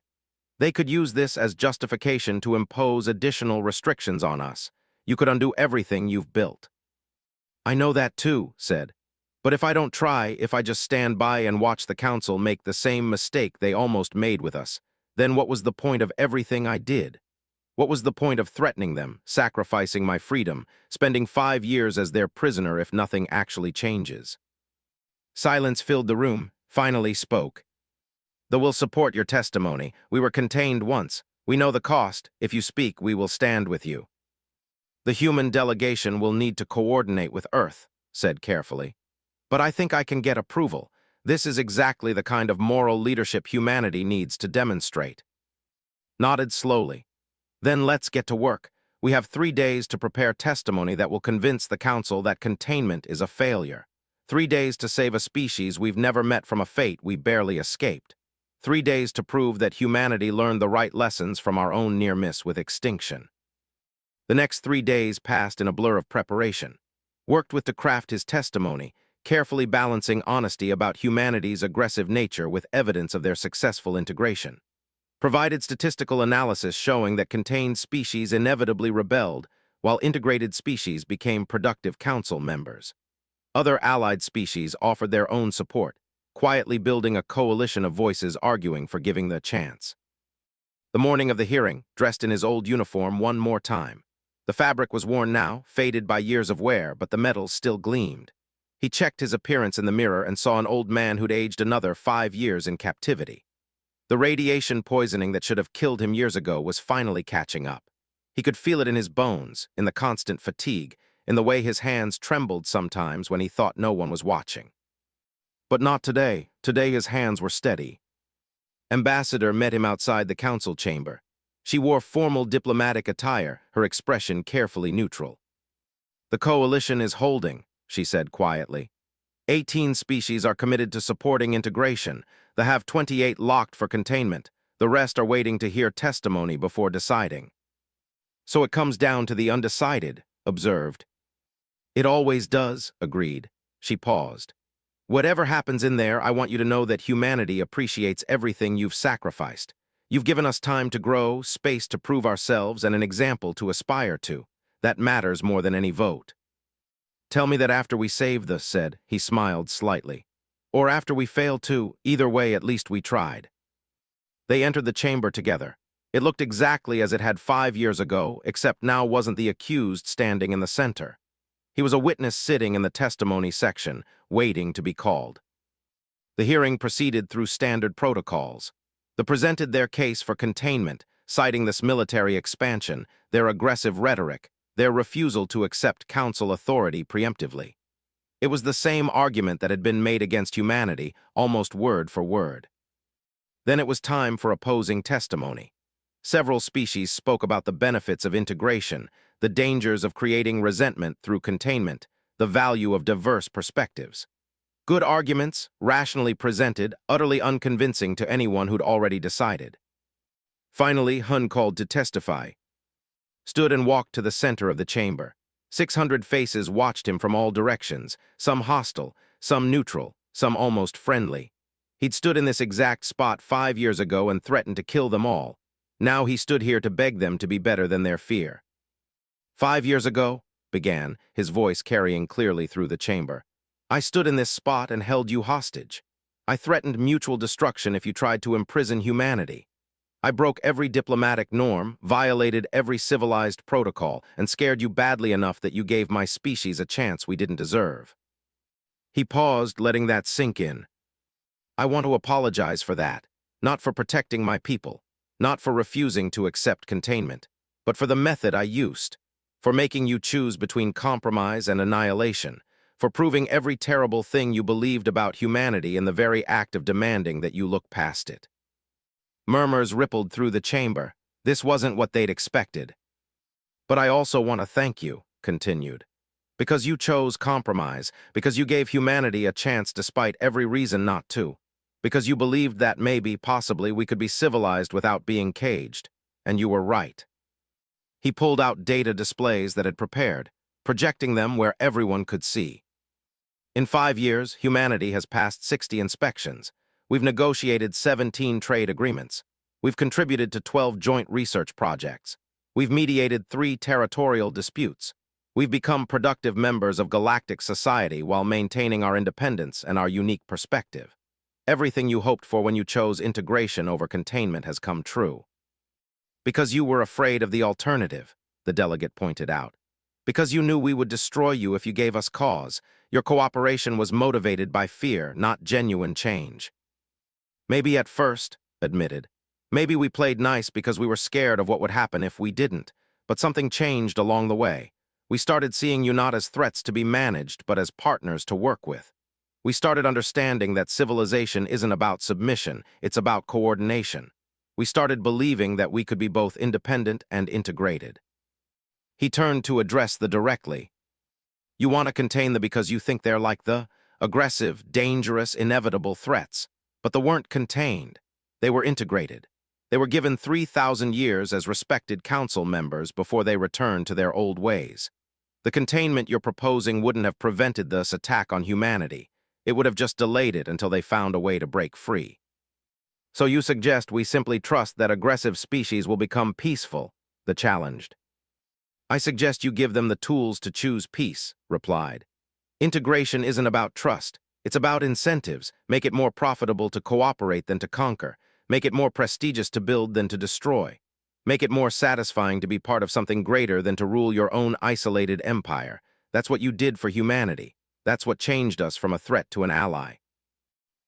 "They could use this as justification to impose additional restrictions on us. You could undo everything you've built." "I know that too," said. "But if I don't try, if I just stand by and watch the council make the same mistake they almost made with us, then what was the point of everything I did? What was the point of threatening them, sacrificing my freedom, spending 5 years as their prisoner if nothing actually changes?" Silence filled the room. Finally spoke. "They will support your testimony. We were contained once. We know the cost. If you speak, we will stand with you." "The human delegation will need to coordinate with Earth," said carefully. "But I think I can get approval. This is exactly the kind of moral leadership humanity needs to demonstrate." Nodded slowly. "Then let's get to work. We have 3 days to prepare testimony that will convince the council that containment is a failure. 3 days to save a species we've never met from a fate we barely escaped. 3 days to prove that humanity learned the right lessons from our own near miss with extinction." The next 3 days passed in a blur of preparation. Worked with to craft his testimony, carefully balancing honesty about humanity's aggressive nature with evidence of their successful integration. Provided statistical analysis showing that contained species inevitably rebelled, while integrated species became productive council members. Other allied species offered their own support, quietly building a coalition of voices arguing for giving the chance. The morning of the hearing, dressed in his old uniform one more time. The fabric was worn now, faded by years of wear, but the metals still gleamed. He checked his appearance in the mirror and saw an old man who'd aged another 5 years in captivity. The radiation poisoning that should have killed him years ago was finally catching up. He could feel it in his bones, in the constant fatigue, in the way his hands trembled sometimes when he thought no one was watching. But not today. Today his hands were steady. Ambassador met him outside the council chamber. She wore formal diplomatic attire, her expression carefully neutral. "The coalition is holding," she said quietly. 18 species are committed to supporting integration. They have 28 locked for containment. The rest are waiting to hear testimony before deciding. "So it comes down to the undecided," observed. "It always does," agreed. She paused. "Whatever happens in there, I want you to know that humanity appreciates everything you've sacrificed. You've given us time to grow, space to prove ourselves, and an example to aspire to. That matters more than any vote." "Tell me that after we save the," said. He smiled slightly. "Or after we fail to, either way at least we tried." They entered the chamber together. It looked exactly as it had 5 years ago, except now wasn't the accused standing in the center. He was a witness sitting in the testimony section, waiting to be called. The hearing proceeded through standard protocols. They presented their case for containment, citing this military expansion, their aggressive rhetoric, their refusal to accept council authority preemptively. It was the same argument that had been made against humanity, almost word for word. Then it was time for opposing testimony. Several species spoke about the benefits of integration, the dangers of creating resentment through containment, the value of diverse perspectives. Good arguments, rationally presented, utterly unconvincing to anyone who'd already decided. Finally, Hun called to testify. Stood and walked to the center of the chamber. 600 faces watched him from all directions, some hostile, some neutral, some almost friendly. He'd stood in this exact spot 5 years ago and threatened to kill them all. Now he stood here to beg them to be better than their fear. "5 years ago," began, his voice carrying clearly through the chamber, "I stood in this spot and held you hostage. I threatened mutual destruction if you tried to imprison humanity. I broke every diplomatic norm, violated every civilized protocol, and scared you badly enough that you gave my species a chance we didn't deserve." He paused, letting that sink in. "I want to apologize for that, not for protecting my people, not for refusing to accept containment, but for the method I used, for making you choose between compromise and annihilation, for proving every terrible thing you believed about humanity in the very act of demanding that you look past it." Murmurs rippled through the chamber. This wasn't what they'd expected. "But I also want to thank you," continued, "because you chose compromise, because you gave humanity a chance despite every reason not to, because you believed that maybe, possibly, we could be civilized without being caged, and you were right." He pulled out data displays that had prepared, projecting them where everyone could see. "In 5 years, humanity has passed 60 inspections. We've negotiated 17 trade agreements. We've contributed to 12 joint research projects. We've mediated 3 territorial disputes. We've become productive members of galactic society while maintaining our independence and our unique perspective. Everything you hoped for when you chose integration over containment has come true. Because you were afraid of the alternative," the delegate pointed out. "Because you knew we would destroy you if you gave us cause. Your cooperation was motivated by fear, not genuine change." "Maybe at first," admitted. "Maybe we played nice because we were scared of what would happen if we didn't. But something changed along the way. We started seeing you not as threats to be managed, but as partners to work with. We started understanding that civilization isn't about submission, it's about coordination. We started believing that we could be both independent and integrated." He turned to address the directly. "You want to contain them because you think they're like the aggressive, dangerous, inevitable threats. But they weren't contained. They were integrated. They were given 3,000 years as respected council members before they returned to their old ways. The containment you're proposing wouldn't have prevented this attack on humanity. It would have just delayed it until they found a way to break free. So you suggest we simply trust that aggressive species will become peaceful?" the challenged. "I suggest you give them the tools to choose peace," replied. "Integration isn't about trust. It's about incentives. Make it more profitable to cooperate than to conquer. Make it more prestigious to build than to destroy. Make it more satisfying to be part of something greater than to rule your own isolated empire. That's what you did for humanity. That's what changed us from a threat to an ally.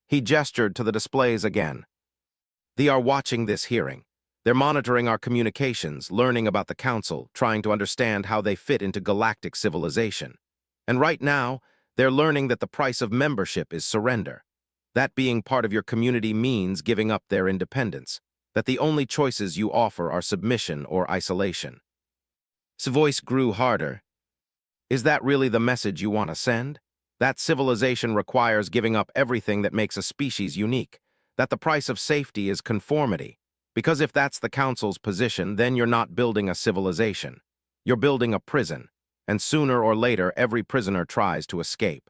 He gestured to the displays again. They are watching this hearing. They're monitoring our communications, learning about the Council, trying to understand how they fit into galactic civilization. And right now, they're learning that the price of membership is surrender. That being part of your community means giving up their independence. That the only choices you offer are submission or isolation. His voice grew harder. Is that really the message you want to send? That civilization requires giving up everything that makes a species unique. That the price of safety is conformity. Because if that's the Council's position, then you're not building a civilization. You're building a prison. And sooner or later, every prisoner tries to escape.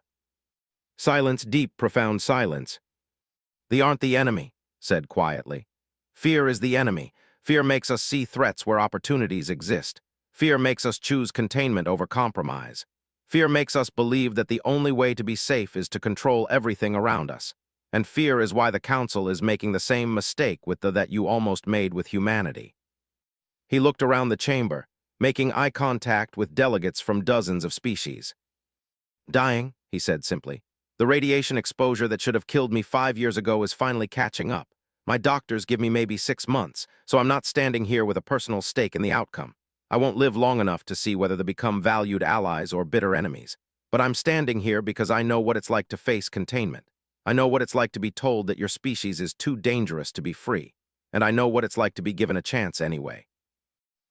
Silence, deep, profound silence. They aren't the enemy, said quietly. Fear is the enemy. Fear makes us see threats where opportunities exist. Fear makes us choose containment over compromise. Fear makes us believe that the only way to be safe is to control everything around us. And fear is why the Council is making the same mistake with that you almost made with humanity. He looked around the chamber, making eye contact with delegates from dozens of species. Dying, he said simply. The radiation exposure that should have killed me 5 years ago is finally catching up. My doctors give me maybe 6 months, so I'm not standing here with a personal stake in the outcome. I won't live long enough to see whether they become valued allies or bitter enemies. But I'm standing here because I know what it's like to face containment. I know what it's like to be told that your species is too dangerous to be free. And I know what it's like to be given a chance anyway.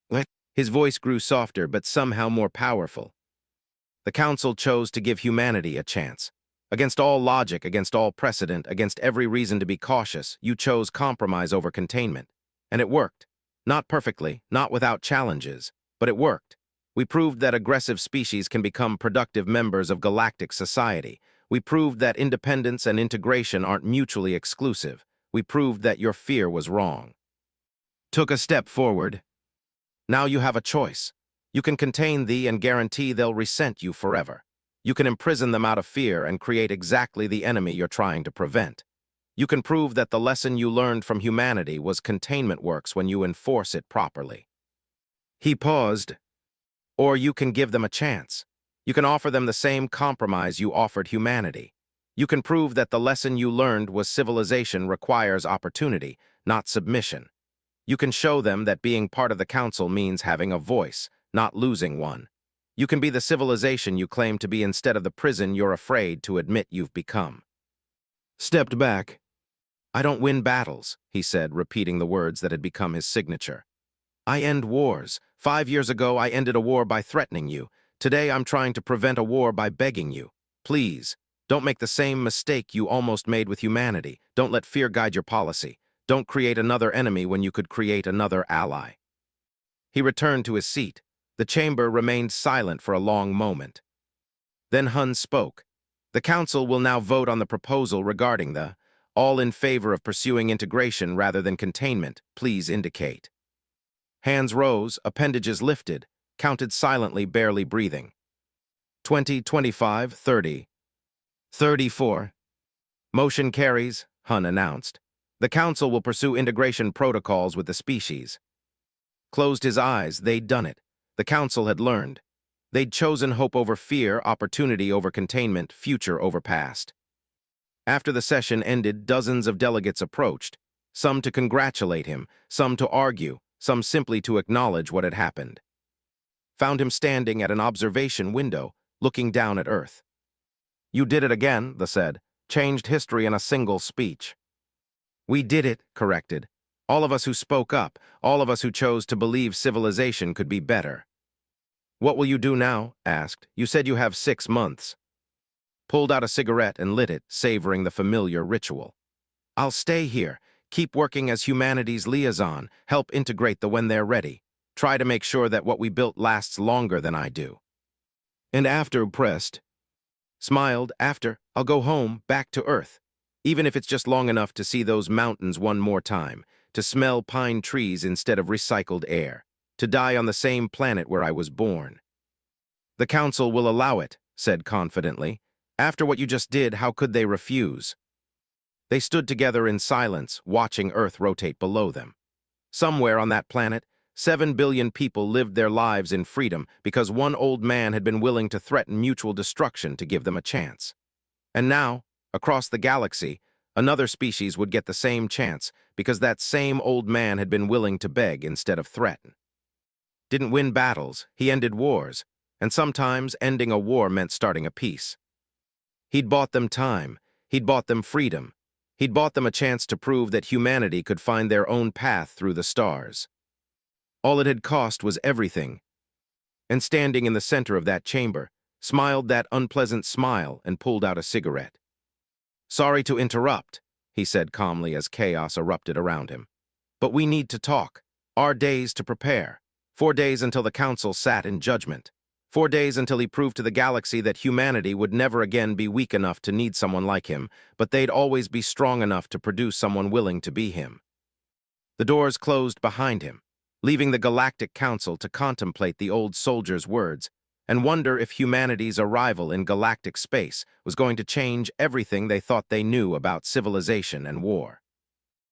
What? His voice grew softer, but somehow more powerful. The Council chose to give humanity a chance. Against all logic, against all precedent, against every reason to be cautious, you chose compromise over containment. And it worked. Not perfectly, not without challenges, but it worked. We proved that aggressive species can become productive members of galactic society. We proved that independence and integration aren't mutually exclusive. We proved that your fear was wrong. Took a step forward. Now you have a choice. You can contain thee and guarantee they'll resent you forever. You can imprison them out of fear and create exactly the enemy you're trying to prevent. You can prove that the lesson you learned from humanity was containment works when you enforce it properly. He paused. Or you can give them a chance. You can offer them the same compromise you offered humanity. You can prove that the lesson you learned was civilization requires opportunity, not submission. You can show them that being part of the Council means having a voice, not losing one. You can be the civilization you claim to be instead of the prison you're afraid to admit you've become. Stepped back. I don't win battles, he said, repeating the words that had become his signature. I end wars. 5 years ago, I ended a war by threatening you. Today, I'm trying to prevent a war by begging you. Please, don't make the same mistake you almost made with humanity. Don't let fear guide your policy. Don't create another enemy when you could create another ally. He returned to his seat. The chamber remained silent for a long moment. Then Hun spoke. The Council will now vote on the proposal regarding the all in favor of pursuing integration rather than containment. Please indicate. Hands rose, appendages lifted, counted silently, barely breathing. 20, 25, 30. 34. Motion carries, Hun announced. The Council will pursue integration protocols with the species. Closed his eyes. They'd done it. The Council had learned. They'd chosen hope over fear, opportunity over containment, future over past. After the session ended, dozens of delegates approached, some to congratulate him, some to argue, some simply to acknowledge what had happened. Found him standing at an observation window, looking down at Earth. You did it again, they said. Changed history in a single speech. We did it, corrected. All of us who spoke up, all of us who chose to believe civilization could be better. What will you do now? Asked. You said you have 6 months. Pulled out a cigarette and lit it, savoring the familiar ritual. I'll stay here, keep working as humanity's liaison, help integrate the when they're ready. Try to make sure that what we built lasts longer than I do. And after, pressed. Smiled, after, I'll go home, back to Earth. Even if it's just long enough to see those mountains one more time, to smell pine trees instead of recycled air, to die on the same planet where I was born. The Council will allow it, said confidently. After what you just did, how could they refuse? They stood together in silence, watching Earth rotate below them. Somewhere on that planet, 7 billion people lived their lives in freedom because one old man had been willing to threaten mutual destruction to give them a chance. And now, across the galaxy, another species would get the same chance because that same old man had been willing to beg instead of threaten. Didn't win battles, he ended wars, and sometimes ending a war meant starting a peace. He'd bought them time, he'd bought them freedom, he'd bought them a chance to prove that humanity could find their own path through the stars. All it had cost was everything, and standing in the center of that chamber, smiled that unpleasant smile and pulled out a cigarette. "Sorry to interrupt," he said calmly as chaos erupted around him. "But we need to talk. Our days to prepare. 4 days until the Council sat in judgment. 4 days until he proved to the galaxy that humanity would never again be weak enough to need someone like him, but they'd always be strong enough to produce someone willing to be him." The doors closed behind him, leaving the Galactic Council to contemplate the old soldier's words and wonder if humanity's arrival in galactic space was going to change everything they thought they knew about civilization and war.